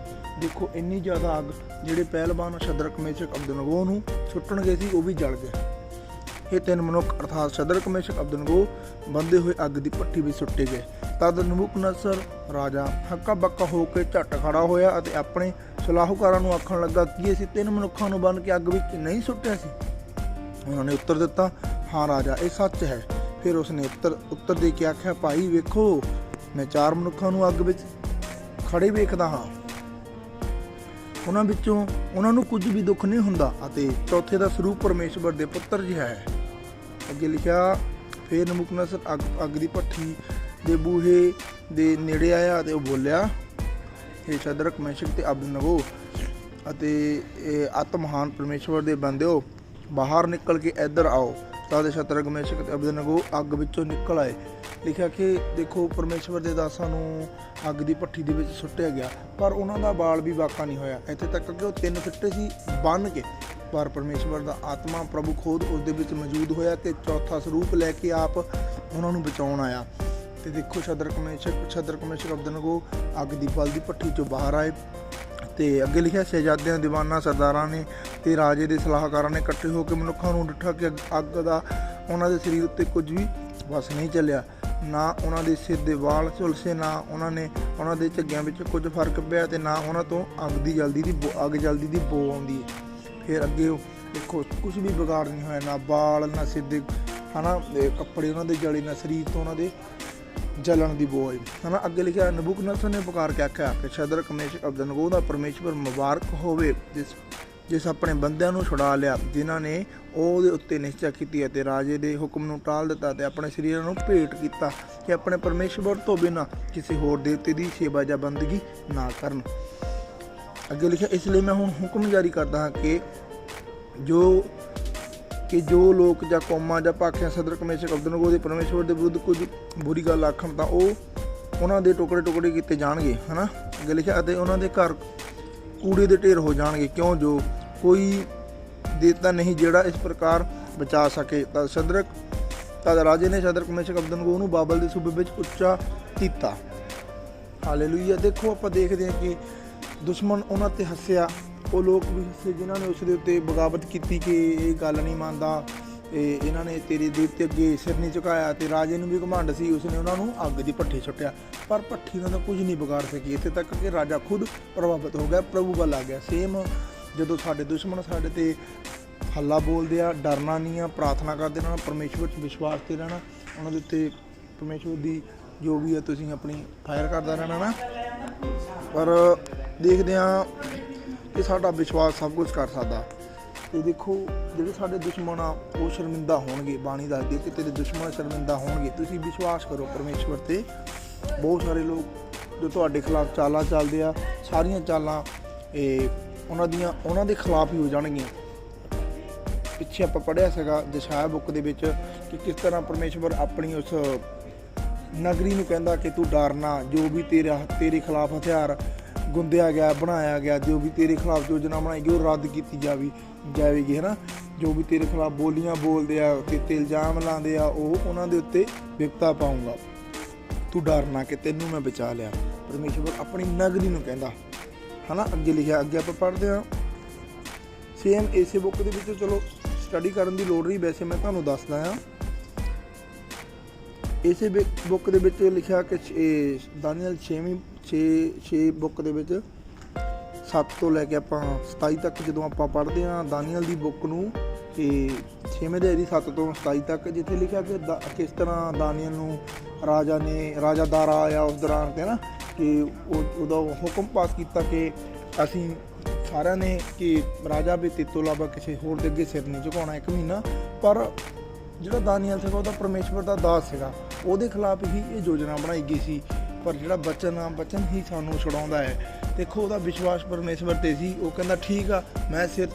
Speaker 1: ਦੇਖੋ, ਇੰਨੀ ਜ਼ਿਆਦਾ ਅੱਗ ਜਿਹੜੇ ਪਹਿਲਵਾਨ ਸ਼ਦਰਕ, ਮੇਸ਼ਕ, ਅਬਦਨਗੋ ਨੂੰ ਸੁੱਟਣ ਗਏ ਸੀ ਉਹ ਵੀ ਜਲ ਗਏ। ਇਹ 3 ਮਨੁੱਖ ਅਰਥਾਤ ਸ਼ਦਰਕ, ਮੇਸ਼ਕ, ਅਬਦਨਗੋ ਬੰਦੇ ਹੋਏ ਅੱਗ ਦੀ ਭੱਠੀ ਵਿੱਚ ਸੁੱਟੇ ਗਏ। ਤਦ ਨਬੂਕਦਨੇਸਰ ਰਾਜਾ ਹੱਕਾ ਬੱਕਾ ਹੋ ਕੇ ਝੱਟ ਖੜਾ ਹੋਇਆ ਅਤੇ ਆਪਣੇ ਸਲਾਹੂਕਾਰਾਂ ਨੂੰ ਆਖਣ ਲੱਗਾ ਕਿ ਅਸੀਂ 3 ਮਨੁੱਖਾਂ ਨੂੰ ਬੰਨ੍ਹ ਕੇ ਅੱਗ ਵਿੱਚ ਨਹੀਂ ਸੁੱਟਿਆ ਸੀ। ਉਹਨਾਂ ਨੇ ਉੱਤਰ ਦਿੱਤਾ, ਹਾਂ ਰਾਜਾ, ਇਹ ਸੱਚ ਹੈ। ਫਿਰ ਉਸਨੇ ਉੱਤਰ ਦੇ ਕੇ ਆਖਿਆ, ਭਾਈ ਵੇਖੋ, ਮੈਂ 4 ਮਨੁੱਖਾਂ ਨੂੰ ਅੱਗ ਵਿੱਚ ਖੜੇ ਵੇਖਦਾ ਹਾਂ, ਉਹਨਾਂ ਨੂੰ ਕੁਝ ਵੀ ਦੁੱਖ ਨਹੀਂ ਹੁੰਦਾ ਅਤੇ ਚੌਥੇ ਦਾ ਸਰੂਪ ਪਰਮੇਸ਼ਵਰ ਦੇ ਪੁੱਤਰ ਜਿਹਾ ਹੈ। ਅੱਗੇ ਲਿਖਿਆ, ਫਿਰ ਨਬੂਕਦਨੇਸਰ ਅੱਗ ਦੀ ਭੱਠੀ ਦੇ ਬੂਹੇ ਦੇ ਨੇੜੇ ਆਇਆ ਅਤੇ ਉਹ ਬੋਲਿਆ, ਹੇ ਸ਼ਦਰਕ, ਮੇਸ਼ਕ ਅਤੇ ਅਬਦਨਗੋ ਅਤੇ ਅਤ ਮਹਾਨ ਪਰਮੇਸ਼ਵਰ ਦੇ ਬੰਦਿਓ, ਬਾਹਰ ਨਿਕਲ ਕੇ ਇੱਧਰ ਆਓ। ਤਦ ਸ਼ਦਰਕ, ਮੇਸ਼ਕ ਅਤੇ ਅਬਦਨਗੋ ਅੱਗ ਵਿੱਚੋਂ ਨਿਕਲ ਆਏ। ਲਿਖਿਆ ਕਿ ਦੇਖੋ, ਪਰਮੇਸ਼ਵਰ ਦੇ ਦਾਸਾਂ ਨੂੰ ਅੱਗ ਦੀ ਭੱਠੀ ਦੇ ਵਿੱਚ ਸੁੱਟਿਆ ਗਿਆ, ਪਰ ਉਹਨਾਂ ਦਾ ਬਾਲ ਵੀ ਵਾਕਾ ਨਹੀਂ ਹੋਇਆ। ਇੱਥੇ ਤੱਕ ਕਿ ਉਹ 3 ਸਿੱਟੇ ਸੀ ਬੰਨ੍ਹ ਕੇ, ਪਰ ਪਰਮੇਸ਼ਵਰ ਦਾ ਆਤਮਾ ਪ੍ਰਭੂ ਖੁਦ ਉਸ ਦੇ ਵਿੱਚ ਮੌਜੂਦ ਹੋਇਆ ਅਤੇ ਚੌਥਾ ਸਰੂਪ ਲੈ ਕੇ ਆਪ ਉਹਨਾਂ ਨੂੰ ਬਚਾਉਣ ਆਇਆ। ਅਤੇ ਦੇਖੋ, ਸ਼ਦਰਕ, ਮੇਸ਼ਕ, ਅਬਦਨਗੋ ਅੱਗ ਦੀ ਬਲਦੀ ਭੱਠੀ 'ਚੋਂ ਬਾਹਰ ਆਏ। ਅਤੇ ਅੱਗੇ ਲਿਖਿਆ, ਸ਼ਹਿਜ਼ਾਦਿਆਂ, ਦੀਵਾਨਾਂ, ਸਰਦਾਰਾਂ ਨੇ ਅਤੇ ਰਾਜੇ ਦੇ ਸਲਾਹਕਾਰਾਂ ਨੇ ਇਕੱਠੇ ਹੋ ਕੇ ਮਨੁੱਖਾਂ ਨੂੰ ਡਿੱਠਾ ਕਿ ਅੱਗ ਦਾ ਉਹਨਾਂ ਦੇ ਸਰੀਰ ਉੱਤੇ ਕੁਝ ਵੀ ਵਸ ਨਹੀਂ ਚੱਲਿਆ। ਨਾ ਉਹਨਾਂ ਦੇ ਸਿਰ ਦੇ ਵਾਲ ਝੁਲਸੇ, ਨਾ ਉਹਨਾਂ ਦੇ ਝੱਗਿਆਂ ਵਿੱਚ ਕੁਝ ਫਰਕ ਪਿਆ, ਤੇ ਨਾ ਉਹਨਾਂ ਤੋਂ ਅੱਗ ਜਲਦੀ ਦੀ ਬੋ ਆਉਂਦੀ ਹੈ। ਫਿਰ ਅੱਗੇ ਦੇਖੋ ਕੁਝ ਵੀ ਵਿਗਾੜ ਨਹੀਂ ਹੋਇਆ, ਨਾ ਵਾਲ ਨਾ ਸਿਰ ਦੇ ਕੱਪੜੇ ਉਹਨਾਂ ਦੇ ਜਲੇ, ਨਾ ਸਰੀਰ ਤੋਂ ਉਹਨਾਂ ਦੇ ਜਲਣ ਦੀ ਬੋ ਆਈ ਅੱਗੇ ਲਿਖਿਆ, ਨਬੂਕਦਨੇਸਰ ਨੇ ਪੁਕਾਰ ਕੇ ਆਖਿਆ ਕਿ ਸ਼ਦਰਕ ਮੇਸ਼ਕ ਅਬਦਨਗੋ ਦਾ ਪਰਮੇਸ਼ਵਰ ਮੁਬਾਰਕ ਹੋਵੇ, ਜਿਸ ਆਪਣੇ ਬੰਦਿਆਂ ਨੂੰ ਛੁਡਾ ਲਿਆ, ਜਿਨ੍ਹਾਂ ਨੇ ਉਹਦੇ ਉੱਤੇ ਨਿਸ਼ਚਾ ਕੀਤੀ ਅਤੇ ਰਾਜੇ ਦੇ ਹੁਕਮ ਨੂੰ ਟਾਲ ਦਿੱਤਾ ਤੇ ਆਪਣੇ ਸਰੀਰਾਂ ਨੂੰ ਭੇਟ ਕੀਤਾ ਕਿ ਆਪਣੇ ਪਰਮੇਸ਼ਵਰ ਤੋਂ ਬਿਨਾਂ ਕਿਸੇ ਹੋਰ ਦੇਵਤੇ ਦੀ ਸੇਵਾ ਜਾਂ ਬੰਦਗੀ ਨਾ ਕਰਨ। ਅੱਗੇ ਲਿਖਿਆ, ਇਸ ਲਈ ਮੈਂ ਹੁਣ ਹੁਕਮ ਜਾਰੀ ਕਰਦਾ ਹਾਂ ਕਿ ਜੋ ਲੋਕ ਜਾਂ ਕੌਮਾਂ ਜਾਂ ਭਾਖਿਆਂ ਸ਼ਦਰਕ ਮੇਸ਼ਕ ਅਬਦਨਗੋ ਦੇ ਪਰਮੇਸ਼ਵਰ ਦੇ ਵਿਰੁੱਧ ਕੁਝ ਬੁਰੀ ਗੱਲ ਆਖਣ ਤਾਂ ਉਹਨਾਂ ਦੇ ਟੁਕੜੇ ਕੀਤੇ ਜਾਣਗੇ ਅੱਗੇ ਲਿਖਿਆ, ਅਤੇ ਉਹਨਾਂ ਦੇ ਘਰ ਕੂੜੇ ਦੇ ਢੇਰ ਹੋ ਜਾਣਗੇ, ਕਿਉਂ ਜੋ ਕੋਈ ਦੇਵਤਾ ਨਹੀਂ ਜਿਹੜਾ ਇਸ ਪ੍ਰਕਾਰ ਬਚਾ ਸਕੇ। ਤਦ ਰਾਜੇ ਨੇ ਸ਼ਦਰਕ ਮੇਸ਼ਕ ਅਬਦਨਗੋ ਨੂੰ ਬਾਬਲ ਦੇ ਸੂਬੇ ਵਿੱਚ ਉੱਚਾ ਕੀਤਾ। ਹਾਲੇਲੂਇਆ। ਦੇਖੋ ਆਪਾਂ ਦੇਖਦੇ ਹਾਂ ਕਿ ਦੁਸ਼ਮਣ ਉਹਨਾਂ 'ਤੇ ਹੱਸਿਆ, ਉਹ ਲੋਕ ਵੀ ਹੱਸੇ ਜਿਨ੍ਹਾਂ ਨੇ ਉਸ ਦੇ ਉੱਤੇ ਬਗਾਵਤ ਕੀਤੀ ਕਿ ਇਹ ਗੱਲ ਨਹੀਂ ਮੰਨਦਾ, ਇਹਨਾਂ ਨੇ ਤੇਰੇ ਦੇਵਤੇ ਅੱਗੇ ਸਿਰ ਨਹੀਂ ਝੁਕਾਇਆ, ਤੇ ਰਾਜੇ ਨੂੰ ਵੀ ਘਮੰਡ ਸੀ, ਉਸਨੇ ਉਹਨਾਂ ਨੂੰ ਅੱਗ ਦੀ ਭੱਠੀ ਸੁੱਟਿਆ, ਪਰ ਭੱਠੀ ਉਹਨਾਂ ਦਾ ਕੁਝ ਨਹੀਂ ਵਿਗਾੜ ਸਕੀ, ਇੱਥੇ ਤੱਕ ਕਿ ਰਾਜਾ ਖੁਦ ਪ੍ਰਭਾਵਿਤ ਹੋ ਗਿਆ, ਪ੍ਰਭੂ ਵੱਲ ਆ ਗਿਆ। ਸੇਮ ਜਦੋਂ ਸਾਡੇ ਦੁਸ਼ਮਣ ਸਾਡੇ 'ਤੇ ਹੱਲਾ ਬੋਲਦੇ ਆ, ਡਰਨਾ ਨਹੀਂ ਆ, ਪ੍ਰਾਰਥਨਾ ਕਰਦੇ ਰਹਿਣਾ, ਪਰਮੇਸ਼ਵਰ 'ਚ ਵਿਸ਼ਵਾਸ 'ਤੇ ਰਹਿਣਾ, ਉਹਨਾਂ ਦੇ ਉੱਤੇ ਪਰਮੇਸ਼ਵਰ ਦੀ ਜੋ ਵੀ ਹੈ ਤੁਸੀਂ ਆਪਣੀ ਫਾਇਰ ਕਰਦਾ ਰਹਿਣਾ ਪਰ ਦੇਖਦੇ ਹਾਂ ਕਿ ਸਾਡਾ ਵਿਸ਼ਵਾਸ ਸਭ ਕੁਝ ਕਰ ਸਕਦਾ। ਤੇ ਦੇਖੋ ਜਿਹੜੇ ਸਾਡੇ ਦੁਸ਼ਮਣ ਆ ਉਹ ਸ਼ਰਮਿੰਦਾ ਹੋਣਗੇ, ਬਾਣੀ ਦੱਸਦੀ ਕਿ ਤੇਰੇ ਦੁਸ਼ਮਣ ਸ਼ਰਮਿੰਦਾ ਹੋਣਗੇ। ਤੁਸੀਂ ਵਿਸ਼ਵਾਸ ਕਰੋ ਪਰਮੇਸ਼ਵਰ 'ਤੇ। ਬਹੁਤ ਸਾਰੇ ਲੋਕ ਜੋ ਤੁਹਾਡੇ ਖਿਲਾਫ ਚਾਲਾਂ ਚੱਲਦੇ ਆ, ਸਾਰੀਆਂ ਚਾਲਾਂ ਉਹਨਾਂ ਦੇ ਖਿਲਾਫ ਹੀ ਹੋ ਜਾਣਗੀਆਂ। ਪਿੱਛੇ ਆਪਾਂ ਪੜ੍ਹਿਆ ਸੀਗਾ ਯਸ਼ਾਇਆ ਬੁੱਕ ਦੇ ਵਿੱਚ ਕਿ ਕਿਸ ਤਰ੍ਹਾਂ ਪਰਮੇਸ਼ਵਰ ਆਪਣੀ ਉਸ ਨਗਰੀ ਨੂੰ ਕਹਿੰਦਾ ਕਿ ਤੂੰ ਡਰ ਨਾ, ਜੋ ਵੀ ਤੇਰੇ ਖਿਲਾਫ ਹਥਿਆਰ ਗੁੰਦਿਆ ਗਿਆ, ਬਣਾਇਆ ਗਿਆ, ਜੋ ਵੀ ਤੇਰੇ ਖਿਲਾਫ ਯੋਜਨਾ ਬਣਾਈ ਗਈ ਉਹ ਰੱਦ ਕੀਤੀ ਜਾਵੇਗੀ ਜੋ ਵੀ ਤੇਰੇ ਖਿਲਾਫ ਬੋਲੀਆਂ ਬੋਲਦੇ ਆ ਤੇ ਇਲਜ਼ਾਮ ਲਾਉਂਦੇ ਆ, ਉਹਨਾਂ ਦੇ ਉੱਤੇ ਵਿਪਤਾ ਪਾਊਂਗਾ, ਤੂੰ ਡਰ ਨਾ ਕਿ ਤੈਨੂੰ ਮੈਂ ਬਚਾ ਲਿਆ। ਪਰਮੇਸ਼ਵਰ ਆਪਣੀ ਨਗਰੀ ਨੂੰ ਕਹਿੰਦਾ ਅੱਗੇ ਲਿਖਿਆ। ਅੱਗੇ ਆਪਾਂ ਪੜ੍ਹਦੇ ਹਾਂ ਸੇਮ ਇਸੇ ਬੁੱਕ ਦੇ ਵਿੱਚ। ਚਲੋ ਸਟੱਡੀ ਕਰਨ ਦੀ ਲੋੜ ਨਹੀਂ, ਵੈਸੇ ਮੈਂ ਤੁਹਾਨੂੰ ਦੱਸਦਾ ਹਾਂ। ਇਸੇ ਬੁੱਕ ਦੇ ਵਿੱਚ ਲਿਖਿਆ ਕਿ ਦਾਨੀਏਲ 6 ਬੁੱਕ ਦੇ ਵਿੱਚ 7 ਤੋਂ ਲੈ ਕੇ ਆਪਾਂ 27 ਤੱਕ ਜਦੋਂ ਆਪਾਂ ਪੜ੍ਹਦੇ ਹਾਂ ਦਾਨੀਏਲ ਦੀ ਬੁੱਕ ਨੂੰ, ਤੇ 6ਵੇਂ ਅਧਿਆਇ ਦੀ 7 ਤੋਂ 27 ਤੱਕ, ਜਿੱਥੇ ਲਿਖਿਆ ਕਿ ਕਿਸ ਤਰ੍ਹਾਂ ਦਾਨੀਏਲ ਨੂੰ ਰਾਜਾ ਦਾਰਾ ਆਇਆ ਉਸ ਦੌਰਾਨ ਤੇ ਕਿ ਉਹਦਾ ਹੁਕਮ ਪਾਸ ਕੀਤਾ ਕਿ ਅਸੀਂ ਸਾਰਿਆਂ ਨੇ ਕਿ ਰਾਜਾ ਵੀ ਤੇਰੇ ਤੋਂ ਇਲਾਵਾ ਕਿਸੇ ਹੋਰ ਦੇ ਅੱਗੇ ਸਿਰ ਨਹੀਂ ਝੁਕਾਉਣਾ 1 ਮਹੀਨਾ। ਪਰ ਜਿਹੜਾ ਦਾਨੀਏਲ ਸੀਗਾ ਉਹਦਾ ਪਰਮੇਸ਼ਵਰ ਦਾ ਦਾਸ ਸੀਗਾ, ਉਹਦੇ ਖਿਲਾਫ ਹੀ ਇਹ ਯੋਜਨਾ ਬਣਾਈ ਗਈ ਸੀ। ਪਰ ਜਿਹੜਾ ਬਚਨ ਹੀ ਸਾਨੂੰ ਛੁਡਾਉਂਦਾ ਹੈ। ਦੇਖੋ ਉਹਦਾ ਵਿਸ਼ਵਾਸ ਪਰਮੇਸ਼ਵਰ 'ਤੇ ਸੀ। ਉਹ ਕਹਿੰਦਾ ਠੀਕ ਆ, ਮੈਂ ਸਿਰ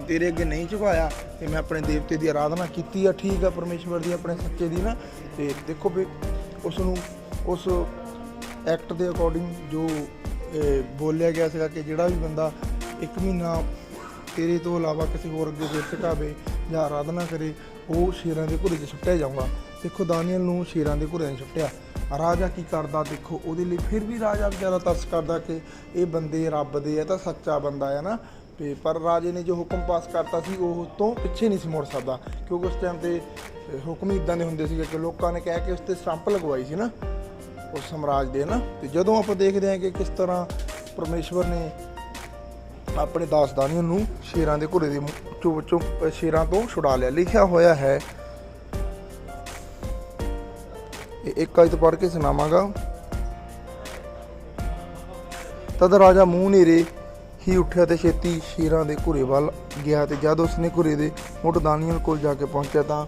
Speaker 1: ਤੇਰੇ ਅੱਗੇ ਨਹੀਂ ਝੁਕਾਇਆ ਅਤੇ ਮੈਂ ਆਪਣੇ ਦੇਵਤੇ ਦੀ ਆਰਾਧਨਾ ਕੀਤੀ ਆ, ਠੀਕ ਆ ਪਰਮੇਸ਼ਵਰ ਦੀ ਆਪਣੇ ਸੱਚੇ ਦੀ ਅਤੇ ਦੇਖੋ ਵੀ ਉਸ ਐਕਟ ਦੇ ਅਕੋਰਡਿੰਗ ਜੋ ਬੋਲਿਆ ਗਿਆ ਸੀਗਾ ਕਿ ਜਿਹੜਾ ਵੀ ਬੰਦਾ 1 ਮਹੀਨਾ ਤੇਰੇ ਤੋਂ ਇਲਾਵਾ ਕਿਸੇ ਹੋਰ ਅੱਗੇ ਸਿਰ ਝੁਕਾਵੇ ਜਾਂ ਆਰਾਧਨਾ ਕਰੇ, ਉਹ ਸ਼ੇਰਾਂ ਦੇ ਘੁਰੇ 'ਚ ਸੁੱਟਿਆ ਜਾਊਗਾ। ਦੇਖੋ ਦਾਨੀਏਲ ਨੂੰ ਸ਼ੇਰਾਂ ਦੇ ਘੁਰੇ 'ਚ ਸੁੱਟਿਆ। ਰਾਜਾ ਕੀ ਕਰਦਾ, ਦੇਖੋ ਉਹਦੇ ਲਈ ਫਿਰ ਵੀ ਰਾਜਾ ਵਿਚਾਰਾ ਤਰਸ ਕਰਦਾ ਕਿ ਇਹ ਬੰਦੇ ਰੱਬ ਦੇ ਆ, ਤਾਂ ਸੱਚਾ ਬੰਦਾ ਹੈ ਤੇ ਪਰ ਰਾਜੇ ਨੇ ਜੋ ਹੁਕਮ ਪਾਸ ਕਰਤਾ ਸੀ ਉਹ ਤੋਂ ਪਿੱਛੇ ਨਹੀਂ ਸੀ ਮੁੜ ਸਕਦਾ, ਕਿਉਂਕਿ ਉਸ ਟਾਈਮ 'ਤੇ ਹੁਕਮ ਇੱਦਾਂ ਦੇ ਹੁੰਦੇ ਸੀਗੇ ਕਿ ਲੋਕਾਂ ਨੇ ਕਹਿ ਕੇ ਉਸ 'ਤੇ ਸਟੰਪ ਲਗਵਾਈ ਸੀ ਉਸ ਸਮਰਾਜ ਦੇ ਤੇ ਜਦੋਂ ਆਪਾਂ ਦੇਖਦੇ ਹਾਂ ਕਿ ਕਿਸ ਤਰ੍ਹਾਂ ਪਰਮੇਸ਼ਵਰ ਨੇ ਆਪਣੇ ਦਾਸ ਦਾਨੀਏਲ ਨੂੰ ਸ਼ੇਰਾਂ ਦੇ ਘੁਰੇ ਦੇ ਵਿੱਚੋਂ ਸ਼ੇਰਾਂ ਤੋਂ ਛੁਡਾ ਲਿਆ। ਲਿਖਿਆ ਹੋਇਆ ਹੈ, ਇੱਕ ਆਇਤ ਪੜ੍ਹ ਕੇ ਸੁਣਾਵਾਂਗਾ। ਤਦ ਰਾਜਾ ਮੂੰਹ ਨੇਰੇ ਹੀ ਉੱਠਿਆ ਤੇ ਛੇਤੀ ਸ਼ੇਰਾਂ ਦੇ ਘੁਰੇ ਵੱਲ ਗਿਆ, ਤੇ ਜਦ ਉਸਨੇ ਘੁਰੇ ਦੇ ਮੁੱਢ ਦਾਨੀਏਲ ਕੋਲ ਜਾ ਕੇ ਪਹੁੰਚਿਆ ਤਾਂ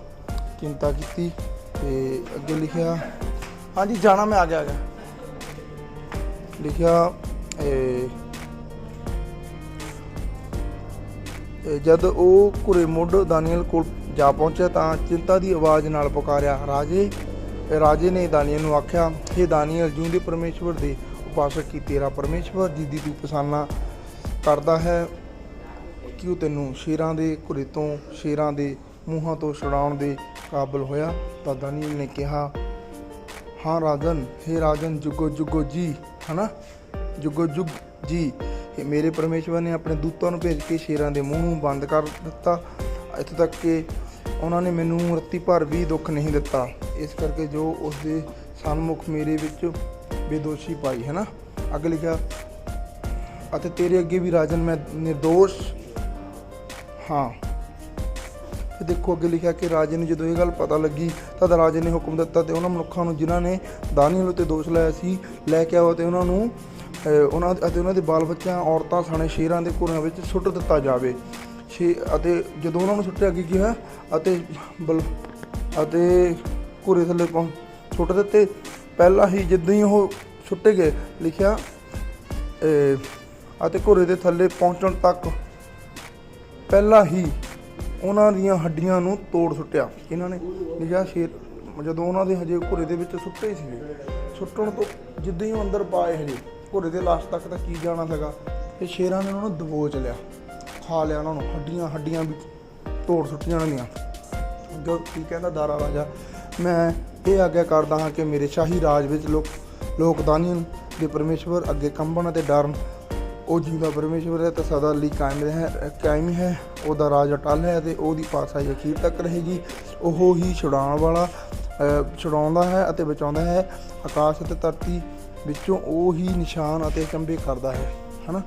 Speaker 1: ਚਿੰਤਾ ਕੀਤੀ। ਤੇ ਅੱਗੇ ਲਿਖਿਆ, ਹਾਂਜੀ ਜਾਣਾ, ਮੈਂ ਆ ਗਿਆ ਲਿਖਿਆ ਜਦ ਉਹ ਘੁਰੇ ਮੁੱਢ ਦਾਨੀਏਲ ਕੋਲ ਜਾ ਪਹੁੰਚਿਆ ਤਾਂ ਚਿੰਤਾ ਦੀ ਆਵਾਜ਼ ਨਾਲ ਪੁਕਾਰਿਆ। ਰਾਜੇ ਨੇ ਦਾਨੀਏਲ ਨੂੰ ਆਖਿਆ, ਹੇ ਦਾਨੀਏਲ, ਜਿਉਂਦੇ ਪਰਮੇਸ਼ਵਰ ਦੇ ਉਪਾਸਕ ਕੀ ਤੇਰਾ ਪਰਮੇਸ਼ਵਰ ਜਿਹਦੀ ਤੂੰ ਪਛਾਣਾ ਕਰਦਾ ਹੈ ਕਿ ਉਹ ਤੈਨੂੰ ਸ਼ੇਰਾਂ ਦੇ ਘੁਰੇ ਤੋਂ, ਸ਼ੇਰਾਂ ਦੇ ਮੂੰਹਾਂ ਤੋਂ ਛੁਡਾਉਣ ਦੇ ਕਾਬਲ ਹੋਇਆ। ਤਾਂ ਦਾਨੀਏਲ ਨੇ ਕਿਹਾ, ਹਾਂ ਰਾਜਨ, ਹੇ ਰਾਜਨ, ਜੁਗੋ ਜੁਗੋ ਜੀ ਜੁਗੋ ਜੁਗ ਜੀ, ਮੇਰੇ ਪਰਮੇਸ਼ਵਰ ਨੇ ਆਪਣੇ ਦੂਤਾਂ ਨੂੰ ਭੇਜ ਕੇ ਸ਼ੇਰਾਂ ਦੇ ਮੂੰਹ ਨੂੰ ਬੰਦ ਕਰ ਦਿੱਤਾ, ਇੱਥੇ ਤੱਕ ਕਿ ਉਹਨਾਂ ਨੇ ਮੈਨੂੰ ਰੱਤੀ ਭਰ ਵੀ ਦੁੱਖ ਨਹੀਂ ਦਿੱਤਾ, ਇਸ ਕਰਕੇ ਜੋ ਉਸ ਦੇ ਸਨਮੁਖ ਮੇਰੇ ਵਿੱਚ ਬੇਦੋਸ਼ੀ ਪਾਈ, ਹੈ ਨਾ। ਅੱਗੇ ਲਿਖਿਆ, ਅਤੇ ਤੇਰੇ ਅੱਗੇ ਵੀ ਰਾਜਨ ਮੈਂ ਨਿਰਦੋਸ਼ ਹਾਂ। ਫਿਰ ਦੇਖੋ ਅੱਗੇ ਲਿਖਿਆ ਕਿ ਰਾਜੇ ਨੂੰ ਜਦੋਂ ਇਹ ਗੱਲ ਪਤਾ ਲੱਗੀ ਤਦ ਰਾਜੇ ਨੇ ਹੁਕਮ ਦਿੱਤਾ ਤੇ ਉਹਨਾਂ ਮਨੁੱਖਾਂ ਨੂੰ ਜਿਨ੍ਹਾਂ ਨੇ ਦਾਨੀਏਲ ਉੱਤੇ ਦੋਸ਼ ਲਾਇਆ ਸੀ ਲੈ ਕੇ ਆਓ, ਅਤੇ ਉਹਨਾਂ ਨੂੰ ਉਹਨਾਂ ਦੇ ਬਾਲ ਬੱਚਿਆਂ, ਔਰਤਾਂ ਸਣੇ ਸ਼ੇਰਾਂ ਦੇ ਘੁਰਿਆਂ ਵਿੱਚ ਸੁੱਟ ਦਿੱਤਾ ਜਾਵੇ। ਅਤੇ ਜਦੋਂ ਉਹਨਾਂ ਨੂੰ ਸੁੱਟਿਆ ਕੀ ਹੋਇਆ, ਅਤੇ ਘੁਰੇ ਥੱਲੇ ਸੁੱਟ ਦਿੱਤੇ। ਪਹਿਲਾਂ ਹੀ ਜਿੱਦਾਂ ਹੀ ਉਹ ਸੁੱਟੇ ਗਏ, ਲਿਖਿਆ ਅਤੇ ਘੁਰੇ ਦੇ ਥੱਲੇ ਪਹੁੰਚਣ ਤੱਕ ਪਹਿਲਾਂ ਹੀ ਉਹਨਾਂ ਦੀਆਂ ਹੱਡੀਆਂ ਨੂੰ ਤੋੜ ਸੁੱਟਿਆ। ਇਹਨਾਂ ਨੇ ਲਿਖਿਆ ਸ਼ੇਰ ਜਦੋਂ ਉਹਨਾਂ ਦੇ ਹਜੇ ਘੁਰੇ ਦੇ ਵਿੱਚ ਸੁੱਟੇ ਸੀਗੇ, ਸੁੱਟਣ ਤੋਂ ਜਿੱਦਾਂ ਹੀ ਉਹ ਅੰਦਰ ਪਾਏ ਹਜੇ ਘੁਰੇ ਦੇ ਲਾਸਟ ਤੱਕ ਤਾਂ ਕੀ ਜਾਣਾ ਸੀਗਾ, ਇਹ ਸ਼ੇਰਾਂ ਨੇ ਉਹਨਾਂ ਨੂੰ ਦਬੋਚ ਲਿਆ, ਖਾ ਲਿਆ ਉਹਨਾਂ ਨੂੰ, ਹੱਡੀਆਂ ਵੀ ਤੋੜ ਸੁੱਟੀਆਂ ਉਹਨਾਂ ਦੀਆਂ। ਜੋ ਕੀ ਕਹਿੰਦਾ ਦਾਰਾ ਰਾਜਾ, ਮੈਂ ਇਹ ਆਗਿਆ ਕਰਦਾ ਹਾਂ ਕਿ ਮੇਰੇ ਸ਼ਾਹੀ ਰਾਜ ਵਿੱਚ ਲੋਕ ਦਾਨੀਏਲ ਦੇ ਪਰਮੇਸ਼ਵਰ ਅੱਗੇ ਕੰਬਣ ਅਤੇ ਡਰਨ। ਉਹ ਜਿੰਦਾ ਪਰਮੇਸ਼ਵਰ ਹੈ ਅਤੇ ਸਦਾ ਲਈ ਕਾਇਮ ਹੈ। ਉਹਦਾ ਰਾਜ ਅਟੱਲ ਹੈ ਅਤੇ ਉਹਦੀ ਪਾਤਸ਼ਾਹੀ ਅਖੀਰ ਤੱਕ ਰਹੇਗੀ। ਉਹ ਹੀ ਛੁਡਾਉਂਦਾ ਹੈ ਅਤੇ ਬਚਾਉਂਦਾ ਹੈ। ਆਕਾਸ਼ ਅਤੇ ਧਰਤੀ ਵਿੱਚੋਂ ਉਹ ਹੀ ਨਿਸ਼ਾਨ ਅਤੇ ਅਚੰਭੇ ਕਰਦਾ ਹੈ ਨਾ,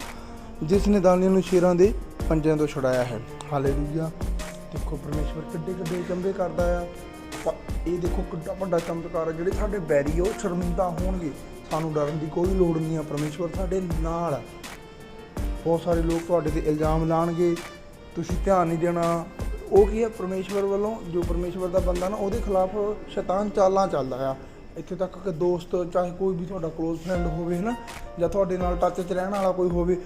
Speaker 1: ਜਿਸ ਨੇ ਦਾਨੀਏਲ ਨੂੰ ਸ਼ੇਰਾਂ ਦੇ ਪੰਜਿਆਂ ਤੋਂ ਛੁਡਾਇਆ ਹੈ। ਹਾਲੇਲੂਇਆ। ਦੇਖੋ ਪਰਮੇਸ਼ਵਰ ਕਿੱਡੇ ਅਚੰਭੇ ਕਰਦਾ ਆ। ਇਹ ਦੇਖੋ ਕਿੱਡਾ ਵੱਡਾ ਚਮਤਕਾਰ ਹੈ। ਜਿਹੜੇ ਸਾਡੇ ਬੈਰੀ ਉਹ ਸ਼ਰਮਿੰਦਾ ਹੋਣਗੇ, ਸਾਨੂੰ ਡਰਨ ਦੀ ਕੋਈ ਲੋੜ ਨਹੀਂ ਆ, ਪਰਮੇਸ਼ਵਰ ਸਾਡੇ ਨਾਲ ਹੈ। ਬਹੁਤ ਸਾਰੇ ਲੋਕ ਤੁਹਾਡੇ 'ਤੇ ਇਲਜ਼ਾਮ ਲਾਉਣਗੇ, ਤੁਸੀਂ ਧਿਆਨ ਨਹੀਂ ਦੇਣਾ। ਉਹ ਕੀ ਹੈ, ਪਰਮੇਸ਼ਵਰ ਵੱਲੋਂ ਜੋ ਪਰਮੇਸ਼ਵਰ ਦਾ ਬੰਦਾ ਨਾ, ਉਹਦੇ ਖਿਲਾਫ ਸ਼ੈਤਾਨ ਚਾਲਾਂ ਚੱਲਦਾ ਆ। ਇੱਥੇ ਤੱਕ ਕਿ ਦੋਸਤ, ਚਾਹੇ ਕੋਈ ਵੀ ਤੁਹਾਡਾ ਕਲੋਜ਼ ਫਰੈਂਡ ਹੋਵੇ, ਹੈ ਨਾ, ਜਾਂ ਤੁਹਾਡੇ ਨਾਲ ਟੱਚ 'ਚ ਰਹਿਣ ਵਾਲਾ ਕੋਈ ਹੋਵੇ।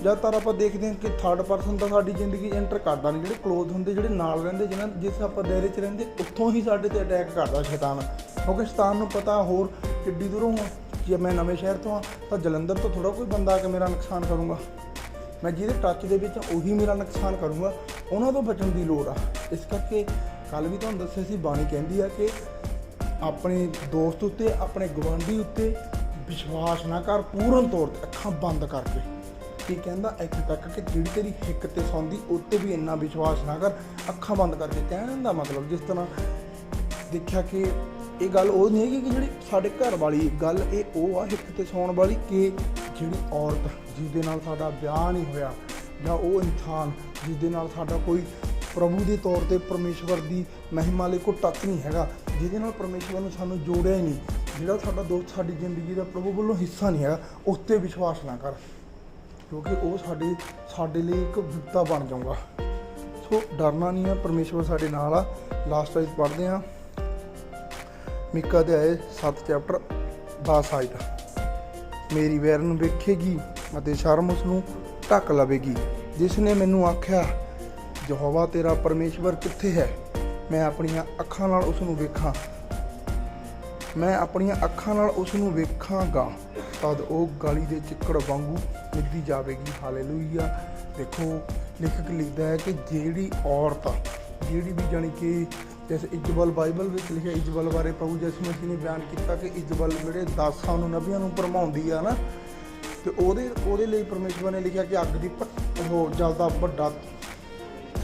Speaker 1: ਜ਼ਿਆਦਾਤਰ ਆਪਾਂ ਦੇਖਦੇ ਹਾਂ ਕਿ ਥਰਡ ਪਰਸਨ ਤਾਂ ਸਾਡੀ ਜ਼ਿੰਦਗੀ ਐਂਟਰ ਕਰਦਾ ਨਹੀਂ। ਜਿਹੜੇ ਕਲੋਜ਼ ਹੁੰਦੇ, ਜਿਹੜੇ ਨਾਲ ਰਹਿੰਦੇ, ਜਿਸ ਆਪਾਂ ਦਾਇਰੇ 'ਚ ਰਹਿੰਦੇ, ਉੱਥੋਂ ਹੀ ਸਾਡੇ 'ਤੇ ਅਟੈਕ ਕਰਦਾ ਸ਼ੈਤਾਨ। ਕਿਉਂਕਿ ਸ਼ੈਤਾਨ ਨੂੰ ਪਤਾ ਹੋਰ ਕਿੱਡੀ ਦੂਰੋਂ ਹਾਂ, ਜੇ ਮੈਂ ਨਵੇਂ ਸ਼ਹਿਰ ਤੋਂ ਹਾਂ ਤਾਂ ਜਲੰਧਰ ਤੋਂ ਥੋੜ੍ਹਾ ਕੋਈ ਬੰਦਾ ਆ ਕੇ ਮੇਰਾ ਨੁਕਸਾਨ ਕਰੂੰਗਾ। ਮੈਂ ਜਿਹਦੇ ਟੱਚ ਦੇ ਵਿੱਚ ਉਹੀ ਮੇਰਾ ਨੁਕਸਾਨ ਕਰੂੰਗਾ। ਉਹਨਾਂ ਤੋਂ ਬਚਣ ਦੀ ਲੋੜ ਆ। ਇਸ ਕਰਕੇ ਕੱਲ੍ਹ ਵੀ ਤੁਹਾਨੂੰ ਦੱਸਿਆ ਸੀ, ਬਾਣੀ ਕਹਿੰਦੀ ਆ ਕਿ ਆਪਣੇ ਦੋਸਤ ਉੱਤੇ, ਆਪਣੇ ਗੁਆਂਢੀ ਉੱਤੇ ਵਿਸ਼ਵਾਸ ਨਾ ਕਰ ਪੂਰਨ ਤੌਰ 'ਤੇ, ਅੱਖਾਂ ਬੰਦ ਕਰਕੇ। ਕੀ ਕਹਿੰਦਾ, ਇੱਥੇ ਤੱਕ ਕਿ ਜਿਹੜੀ ਤੇਰੀ ਹਿੱਕ 'ਤੇ ਸੌਂਦੀ ਉੱਤੇ ਵੀ ਇੰਨਾ ਵਿਸ਼ਵਾਸ ਨਾ ਕਰ, ਅੱਖਾਂ ਬੰਦ ਕਰਕੇ। ਕਹਿਣ ਦਾ ਮਤਲਬ, ਜਿਸ ਤਰ੍ਹਾਂ ਦੇਖਿਆ ਕਿ ਇਹ ਗੱਲ ਉਹ ਨਹੀਂ ਹੈਗੀ ਕਿ ਜਿਹੜੀ ਸਾਡੇ ਘਰ ਵਾਲੀ ਗੱਲ, ਇਹ ਉਹ ਆ ਹਿੱਕ 'ਤੇ ਸੌਣ ਵਾਲੀ, ਕਿ ਜਿਹੜੀ ਔਰਤ ਜਿਹਦੇ ਨਾਲ ਸਾਡਾ ਵਿਆਹ ਨਹੀਂ ਹੋਇਆ, ਜਾਂ ਉਹ ਇਨਸਾਨ ਜਿਹਦੇ ਨਾਲ ਸਾਡਾ ਕੋਈ ਪ੍ਰਭੂ ਦੇ ਤੌਰ 'ਤੇ ਪਰਮੇਸ਼ਵਰ ਦੀ ਮਹਿਮਾ ਲਈ ਕੋਈ ਟੱਚ ਨਹੀਂ ਹੈਗਾ, ਜਿਹਦੇ ਨਾਲ ਪਰਮੇਸ਼ਵਰ ਨੇ ਸਾਨੂੰ ਜੋੜਿਆ ਹੀ ਨਹੀਂ, ਜਿਹੜਾ ਸਾਡਾ ਦੋਸਤ ਸਾਡੀ ਜ਼ਿੰਦਗੀ ਦਾ ਪ੍ਰਭੂ ਵੱਲੋਂ ਹਿੱਸਾ ਨਹੀਂ ਹੈਗਾ, ਉਸ 'ਤੇ ਵਿਸ਼ਵਾਸ ਨਾ ਕਰ, ਕਿਉਂਕਿ ਉਹ ਸਾਡੇ ਲਈ ਇੱਕ ਵਿਪਤਾ ਬਣ ਜਾਊਗਾ। ਸੋ ਡਰਨਾ ਨਹੀਂ ਆ, ਪਰਮੇਸ਼ਵਰ ਸਾਡੇ ਨਾਲ ਆ। ਲਾਸਟ ਵਾਈਜ਼ ਪੜ੍ਹਦੇ ਹਾਂ, ਮੀਕਾ ਅਧਿਆਏ 7 ਚੈਪਟਰ 10 ਆਇਤ। ਮੇਰੀ ਵੈਰ ਨੂੰ ਵੇਖੇਗੀ ਅਤੇ ਸ਼ਰਮ ਉਸ ਨੂੰ ਢੱਕ ਲਵੇਗੀ, ਜਿਸ ਨੇ ਮੈਨੂੰ ਆਖਿਆ, ਯਹੋਵਾ ਤੇਰਾ ਪਰਮੇਸ਼ਵਰ ਕਿੱਥੇ ਹੈ। ਮੈਂ ਆਪਣੀਆਂ ਅੱਖਾਂ ਨਾਲ ਉਸ ਨੂੰ ਵੇਖਾਂਗਾ, ਤਦ ਉਹ ਗਲੀ ਦੇ ਚਿੱਕੜ ਵਾਂਗੂ ਨਿੱਧੀ ਜਾਵੇਗੀ। ਹਾਲੇਲੂਇਆ। ਦੇਖੋ ਲੇਖਕ ਲਿਖਦਾ ਹੈ ਕਿ ਜਿਹੜੀ ਔਰਤ, ਜਿਹੜੀ ਵੀ ਜਾਣੀ ਕਿ ਜੈਸੇ ਇਜ਼ਬਲ, ਬਾਈਬਲ ਵਿੱਚ ਲਿਖਿਆ ਇਜ਼ਬਲ ਬਾਰੇ ਪ੍ਰਭੂ ਯਿਸੂ ਮਸੀਹ ਨੇ ਬਿਆਨ ਕੀਤਾ ਕਿ ਇਜ਼ਬਲ ਜਿਹੜੇ 10 ਨੂੰ ਨਬੀਆਂ ਨੂੰ ਭਰਮਾਉਂਦੀ ਆ ਨਾ, ਤੇ ਉਹਦੇ ਲਈ ਪਰਮੇਸ਼ਵਰ ਨੇ ਲਿਖਿਆ ਕਿ ਅੱਗ ਦੀ ਉਹ ਜਲਦਾ ਵੱਡਾ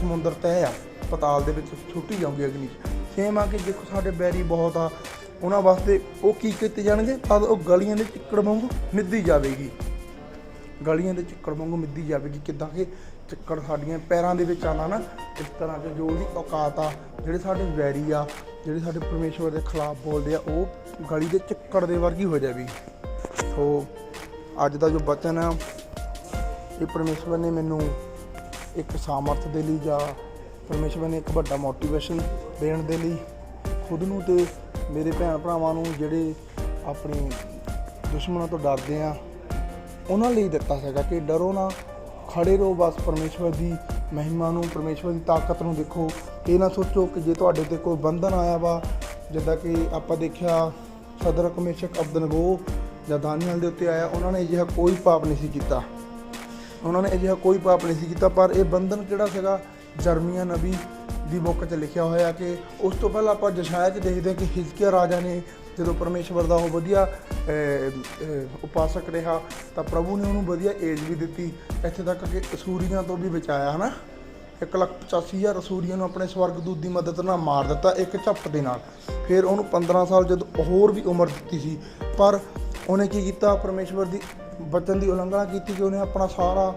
Speaker 1: ਸਮੁੰਦਰ ਤਹਿ ਆ, ਪਤਾਲ ਦੇ ਵਿੱਚ ਛੁੱਟੀ ਜਾਊਗੀ ਅਗਨੀ 'ਚ। ਸੇਮ ਆ ਕਿ ਦੇਖੋ ਸਾਡੇ ਬੈਰੀ ਬਹੁਤ ਆ, ਉਹਨਾਂ ਵਾਸਤੇ ਉਹ ਕੀ ਕੀਤੇ ਜਾਣਗੇ, ਤਦ ਉਹ ਗਲੀਆਂ ਦੇ ਚਿੱਕੜ ਵਾਂਗੂ ਮਿੱਧੀ ਜਾਵੇਗੀ। ਗਲੀਆਂ ਦੇ ਚਿੱਕੜ ਵਾਂਗੂ ਮਿੱਧੀ ਜਾਵੇਗੀ। ਕਿੱਦਾਂ ਕਿ ਚਿੱਕੜ ਸਾਡੀਆਂ ਪੈਰਾਂ ਦੇ ਵਿੱਚ ਆਉਂਦਾ ਨਾ, ਇਸ ਤਰ੍ਹਾਂ ਕਿ ਜੋ ਉਹਦੀ ਔਕਾਤ ਆ, ਜਿਹੜੇ ਸਾਡੇ ਵੈਰੀ ਆ, ਜਿਹੜੇ ਸਾਡੇ ਪਰਮੇਸ਼ਵਰ ਦੇ ਖਿਲਾਫ ਬੋਲਦੇ ਆ, ਉਹ ਗਲੀ ਦੇ ਚਿੱਕੜ ਦੇ ਵਰਗੀ ਹੋ ਜਾਵੇਗੀ। ਸੋ ਅੱਜ ਦਾ ਜੋ ਬਚਨ ਆ, ਇਹ ਪਰਮੇਸ਼ਵਰ ਨੇ ਮੈਨੂੰ ਇੱਕ ਸਾਮਰਥ ਦੇ ਲਈ, ਜਾਂ ਪਰਮੇਸ਼ਵਰ ਨੇ ਇੱਕ ਵੱਡਾ ਮੋਟੀਵੇਸ਼ਨ ਦੇਣ ਦੇ ਲਈ ਖੁਦ ਨੂੰ ਤੇ ਮੇਰੇ ਭੈਣ ਭਰਾਵਾਂ ਨੂੰ ਜਿਹੜੇ ਆਪਣੇ ਦੁਸ਼ਮਣਾਂ ਤੋਂ ਡਰਦੇ ਆ, ਉਹਨਾਂ ਲਈ ਦਿੱਤਾ ਸੀਗਾ ਕਿ ਡਰੋ ਨਾ, ਖੜੇ ਰਹੋ ਬਸ ਪਰਮੇਸ਼ਵਰ ਦੀ ਮਹਿਮਾ ਨੂੰ, ਪਰਮੇਸ਼ਵਰ ਦੀ ਤਾਕਤ ਨੂੰ ਦੇਖੋ। ਇਹ ਨਾ ਸੋਚੋ ਕਿ ਜੇ ਤੁਹਾਡੇ 'ਤੇ ਕੋਈ ਬੰਧਨ ਆਇਆ ਵਾ, ਜਿੱਦਾਂ ਕਿ ਆਪਾਂ ਦੇਖਿਆ ਸ਼ਦਰਕ, ਮੇਸ਼ਕ, ਅਬਦਨਗੋ ਜਾਂ ਦਾਨੀਏਲ ਦੇ ਉੱਤੇ ਆਇਆ, ਉਹਨਾਂ ਨੇ ਅਜਿਹਾ ਕੋਈ ਪਾਪ ਨਹੀਂ ਸੀ ਕੀਤਾ। ਪਰ ਇਹ ਬੰਧਨ ਕਿਹੜਾ ਸੀਗਾ, ਜਰਮੀਆ ਨਬੀ ਦੀ ਬੁੱਕ 'ਚ ਲਿਖਿਆ ਹੋਇਆ ਕਿ ਉਸ ਤੋਂ ਪਹਿਲਾਂ ਆਪਾਂ ਯਸ਼ਾਇਆ 'ਚ ਦੇਖਦੇ ਹਾਂ ਕਿ ਹਿਜ਼ਕੀਆ ਰਾਜਾ ਨੇ ਜਦੋਂ ਪਰਮੇਸ਼ਵਰ ਦਾ ਉਹ ਵਧੀਆ ਉਪਾਸਕ ਰਿਹਾ ਤਾਂ ਪ੍ਰਭੂ ਨੇ ਉਹਨੂੰ ਵਧੀਆ ਏਜ ਵੀ ਦਿੱਤੀ, ਇੱਥੇ ਤੱਕ ਕਿ ਅਸੂਰੀਆਂ ਤੋਂ ਵੀ ਬਚਾਇਆ, ਹੈ ਨਾ। 1,85,000 ਅਸੂਰੀਆਂ ਨੂੰ ਆਪਣੇ ਸਵਰਗਦੂਤ ਦੀ ਮਦਦ ਨਾਲ ਮਾਰ ਦਿੱਤਾ ਇੱਕ ਝਪਟ ਦੇ ਨਾਲ। ਫਿਰ ਉਹਨੂੰ 15 ਸਾਲ ਜਦੋਂ ਹੋਰ ਵੀ ਉਮਰ ਦਿੱਤੀ ਸੀ, ਪਰ ਉਹਨੇ ਕੀ ਕੀਤਾ, ਪਰਮੇਸ਼ਵਰ ਦੀ ਬਚਨ ਦੀ ਉਲੰਘਣਾ ਕੀਤੀ ਕਿ ਉਹਨੇ ਆਪਣਾ ਸਾਰਾ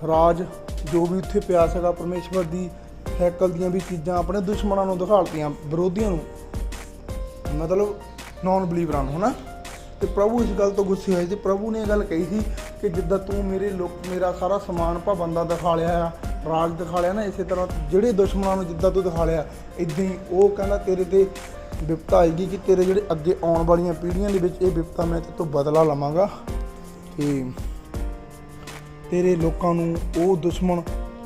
Speaker 1: ਰਾਜ ਜੋ ਵੀ ਉੱਥੇ ਪਿਆ ਸੀਗਾ, ਪਰਮੇਸ਼ਵਰ ਦੀ ਸਾਈਕਲ ਦੀਆਂ ਵੀ ਚੀਜ਼ਾਂ ਆਪਣੇ ਦੁਸ਼ਮਣਾਂ ਨੂੰ ਦਿਖਾਲਤੀਆਂ, ਵਿਰੋਧੀਆਂ ਨੂੰ, ਮਤਲਬ ਨੌਨ ਬਲੀਵਰਾਂ ਨੂੰ, ਹੈ ਨਾ। ਅਤੇ ਪ੍ਰਭੂ ਇਸ ਗੱਲ ਤੋਂ ਗੁੱਸੇ ਹੋਏ ਅਤੇ ਪ੍ਰਭੂ ਨੇ ਇਹ ਗੱਲ ਕਹੀ ਸੀ ਕਿ ਜਿੱਦਾਂ ਤੂੰ ਮੇਰਾ ਸਾਰਾ ਸਮਾਨ ਭਵਨ ਦਾ ਦਿਖਾ ਲਿਆ ਆ, ਰਾਜ ਦਿਖਾ ਲਿਆ ਨਾ, ਇਸੇ ਤਰ੍ਹਾਂ ਜਿਹੜੇ ਦੁਸ਼ਮਣਾਂ ਨੂੰ ਜਿੱਦਾਂ ਤੂੰ ਦਿਖਾ ਲਿਆ, ਇੱਦਾਂ ਹੀ ਉਹ ਕਹਿੰਦਾ ਤੇਰੇ 'ਤੇ ਵਿਪਤਾ ਆਏਗੀ ਕਿ ਤੇਰੇ ਜਿਹੜੇ ਅੱਗੇ ਆਉਣ ਵਾਲੀਆਂ ਪੀੜ੍ਹੀਆਂ ਦੇ ਵਿੱਚ ਇਹ ਵਿਪਤਾ ਮੈਂ ਤੇਰੇ ਤੋਂ ਬਦਲਾ ਲਵਾਂਗਾ। ਅਤੇ ਤੇਰੇ ਲੋਕਾਂ ਨੂੰ ਉਹ ਦੁਸ਼ਮਣ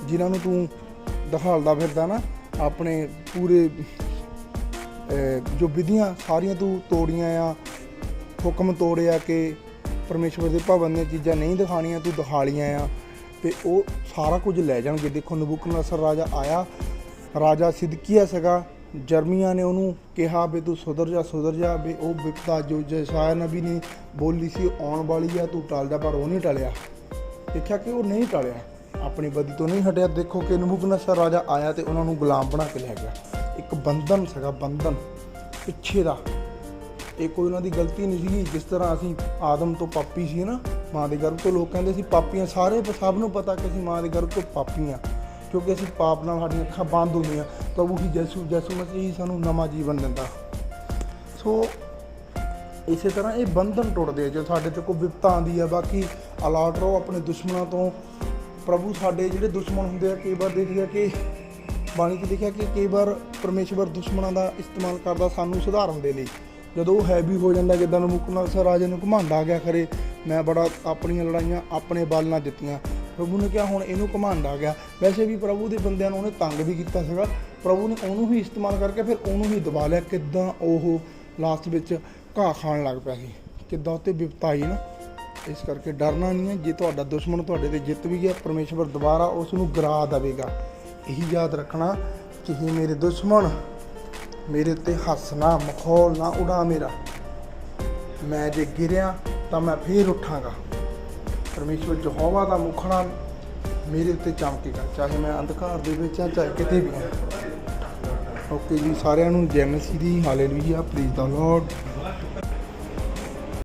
Speaker 1: ਜਿਨ੍ਹਾਂ ਨੂੰ ਤੂੰ ਦਿਖਾਲਦਾ ਫਿਰਦਾ ਨਾ, ਆਪਣੇ ਪੂਰੇ ਜੋ ਵਿਧੀਆਂ ਸਾਰੀਆਂ ਤੂੰ ਤੋੜੀਆਂ ਆ, ਹੁਕਮ ਤੋੜਿਆ ਕਿ ਪਰਮੇਸ਼ਵਰ ਦੇ ਭਵਨ ਦੀਆਂ ਚੀਜ਼ਾਂ ਨਹੀਂ ਦਿਖਾਉਣੀਆਂ, ਤੂੰ ਦਿਖਾ ਲਈਆਂ ਆ, ਅਤੇ ਉਹ ਸਾਰਾ ਕੁਝ ਲੈ ਜਾਣਗੇ। ਦੇਖੋ ਨਬੂਕਦਨੇਸਰ ਰਾਜਾ ਆਇਆ, ਰਾਜਾ ਸਿਦਕੀਆ ਸੀਗਾ, ਜਰਮੀਆ ਨੇ ਉਹਨੂੰ ਕਿਹਾ ਵੀ ਤੂੰ ਸੁਧਰ ਜਾ ਵੀ ਉਹ ਵਿਪਤਾ ਜੋ ਯਸ਼ਾਇਆ ਨਬੀ ਨੇ ਬੋਲੀ ਸੀ ਆਉਣ ਵਾਲੀ ਆ, ਤੂੰ ਟਲ ਜਾ, ਪਰ ਉਹ ਨਹੀਂ ਟਲਿਆ। ਦੇਖਿਆ ਕਿ ਉਹ ਨਹੀਂ ਟਲਿਆ, ਆਪਣੀ ਬਦੀ ਤੋਂ ਨਹੀਂ ਹਟਿਆ। ਦੇਖੋ ਕਿ ਨਬੂਕਦਨੇਸਰ ਰਾਜਾ ਆਇਆ ਅਤੇ ਉਹਨਾਂ ਨੂੰ ਗੁਲਾਮ ਬਣਾ ਕੇ ਲੈ ਗਿਆ। ਇੱਕ ਬੰਧਨ ਸੀਗਾ, ਬੰਧਨ ਪਿੱਛੇ ਦਾ, ਇਹ ਕੋਈ ਉਹਨਾਂ ਦੀ ਗਲਤੀ ਨਹੀਂ ਸੀਗੀ। ਜਿਸ ਤਰ੍ਹਾਂ ਅਸੀਂ ਆਦਮ ਤੋਂ ਪਾਪੀ ਸੀ ਨਾ, ਮਾਂ ਦੇ ਗਰਭ ਤੋਂ, ਲੋਕ ਕਹਿੰਦੇ ਸੀ ਪਾਪੀਆਂ, ਸਭ ਨੂੰ ਪਤਾ ਕਿ ਅਸੀਂ ਮਾਂ ਦੇ ਗਰਭ ਤੋਂ ਪਾਪੀ ਹਾਂ, ਕਿਉਂਕਿ ਅਸੀਂ ਪਾਪ ਨਾਲ ਸਾਡੀਆਂ ਅੱਖਾਂ ਬੰਦ ਹੁੰਦੀਆਂ। ਪ੍ਰਭੂ ਹੀ ਯਿਸੂ ਮਸੀਹ ਹੀ ਸਾਨੂੰ ਨਵਾਂ ਜੀਵਨ ਦਿੰਦਾ। ਸੋ ਇਸੇ ਤਰ੍ਹਾਂ ਇਹ ਬੰਧਨ ਟੁੱਟਦੇ ਆ ਜਦੋਂ ਸਾਡੇ 'ਤੇ ਕੋਈ ਵਿਪਤਾ ਆਉਂਦੀ ਆ। ਬਾਕੀ ਅਲਰਟ ਰਹੋ ਆਪਣੇ ਦੁਸ਼ਮਣਾਂ ਤੋਂ। ਪ੍ਰਭੂ ਸਾਡੇ ਜਿਹੜੇ ਦੁਸ਼ਮਣ ਹੁੰਦੇ ਆ, ਕਈ ਵਾਰ ਦੇਖਿਆ ਕਿ ਬਾਣੀ 'ਚ ਲਿਖਿਆ ਕਿ ਕਈ ਵਾਰ ਪਰਮੇਸ਼ਵਰ ਦੁਸ਼ਮਣਾਂ ਦਾ ਇਸਤੇਮਾਲ ਕਰਦਾ ਸਾਨੂੰ ਸੁਧਾਰਨ ਦੇ ਲਈ। ਜਦੋਂ ਉਹ ਹੈਵੀ ਹੋ ਜਾਂਦਾ, ਜਿੱਦਾਂ ਨਬੂਕਦਨੇਸਰ ਰਾਜੇ ਨੂੰ ਘਮੰਡ ਆ ਗਿਆ, ਖਰੇ ਮੈਂ ਬੜਾ ਆਪਣੀਆਂ ਲੜਾਈਆਂ ਆਪਣੇ ਬਲ ਨਾਲ ਜਿੱਤੀਆਂ, ਪ੍ਰਭੂ ਨੇ ਕਿਹਾ ਹੁਣ ਇਹਨੂੰ ਘਮੰਡ ਆ ਗਿਆ। ਵੈਸੇ ਵੀ ਪ੍ਰਭੂ ਦੇ ਬੰਦਿਆਂ ਨੂੰ ਉਹਨੇ ਤੰਗ ਵੀ ਕੀਤਾ ਸੀਗਾ, ਪ੍ਰਭੂ ਨੇ ਉਹਨੂੰ ਹੀ ਇਸਤੇਮਾਲ ਕਰਕੇ ਫਿਰ ਉਹਨੂੰ ਹੀ ਦਬਾ ਲਿਆ। ਕਿੱਦਾਂ ਉਹ ਲਾਸਟ ਵਿੱਚ ਘਾਹ ਖਾਣ ਲੱਗ ਪਿਆ ਸੀ, ਕਿੱਦਾਂ ਉੱਤੇ ਵਿਪਤਾ ਆਈ ਨਾ। ਇਸ ਕਰਕੇ ਡਰਨਾ ਨਹੀਂ ਹੈ। ਜੇ ਤੁਹਾਡਾ ਦੁਸ਼ਮਣ ਤੁਹਾਡੇ 'ਤੇ ਜਿੱਤ ਵੀ ਗਿਆ, ਪਰਮੇਸ਼ਵਰ ਦੁਬਾਰਾ ਉਸ ਨੂੰ ਗਿਰਾ ਦੇਵੇਗਾ। ਇਹੀ ਯਾਦ ਰੱਖਣਾ ਕਿ ਇਹ ਮੇਰੇ ਦੁਸ਼ਮਣ ਮੇਰੇ 'ਤੇ ਹੱਸਣਾ, ਮਖੌਲ ਨਾ ਉਡਾ ਮੇਰਾ, ਮੈਂ ਜੇ ਗਿਰਿਆ ਤਾਂ ਮੈਂ ਫੇਰ ਉੱਠਾਂਗਾ। ਪਰਮੇਸ਼ਵਰ ਯਹੋਵਾ ਦਾ ਮੁਖੜਾ ਮੇਰੇ ਉੱਤੇ ਚਮਕੇਗਾ, ਚਾਹੇ ਮੈਂ ਅੰਧਕਾਰ ਦੇ ਵਿੱਚ ਹਾਂ, ਚਾਹੇ ਕਿਤੇ ਵੀ ਹਾਂ। ਓਕੇ ਜੀ, ਸਾਰਿਆਂ ਨੂੰ ਜੈ ਮਸੀਹ ਦੀ, ਹਾਲੇਲੂਇਆ, ਪ੍ਰੀਜ਼ ਦਾ ਲਾਰਡ।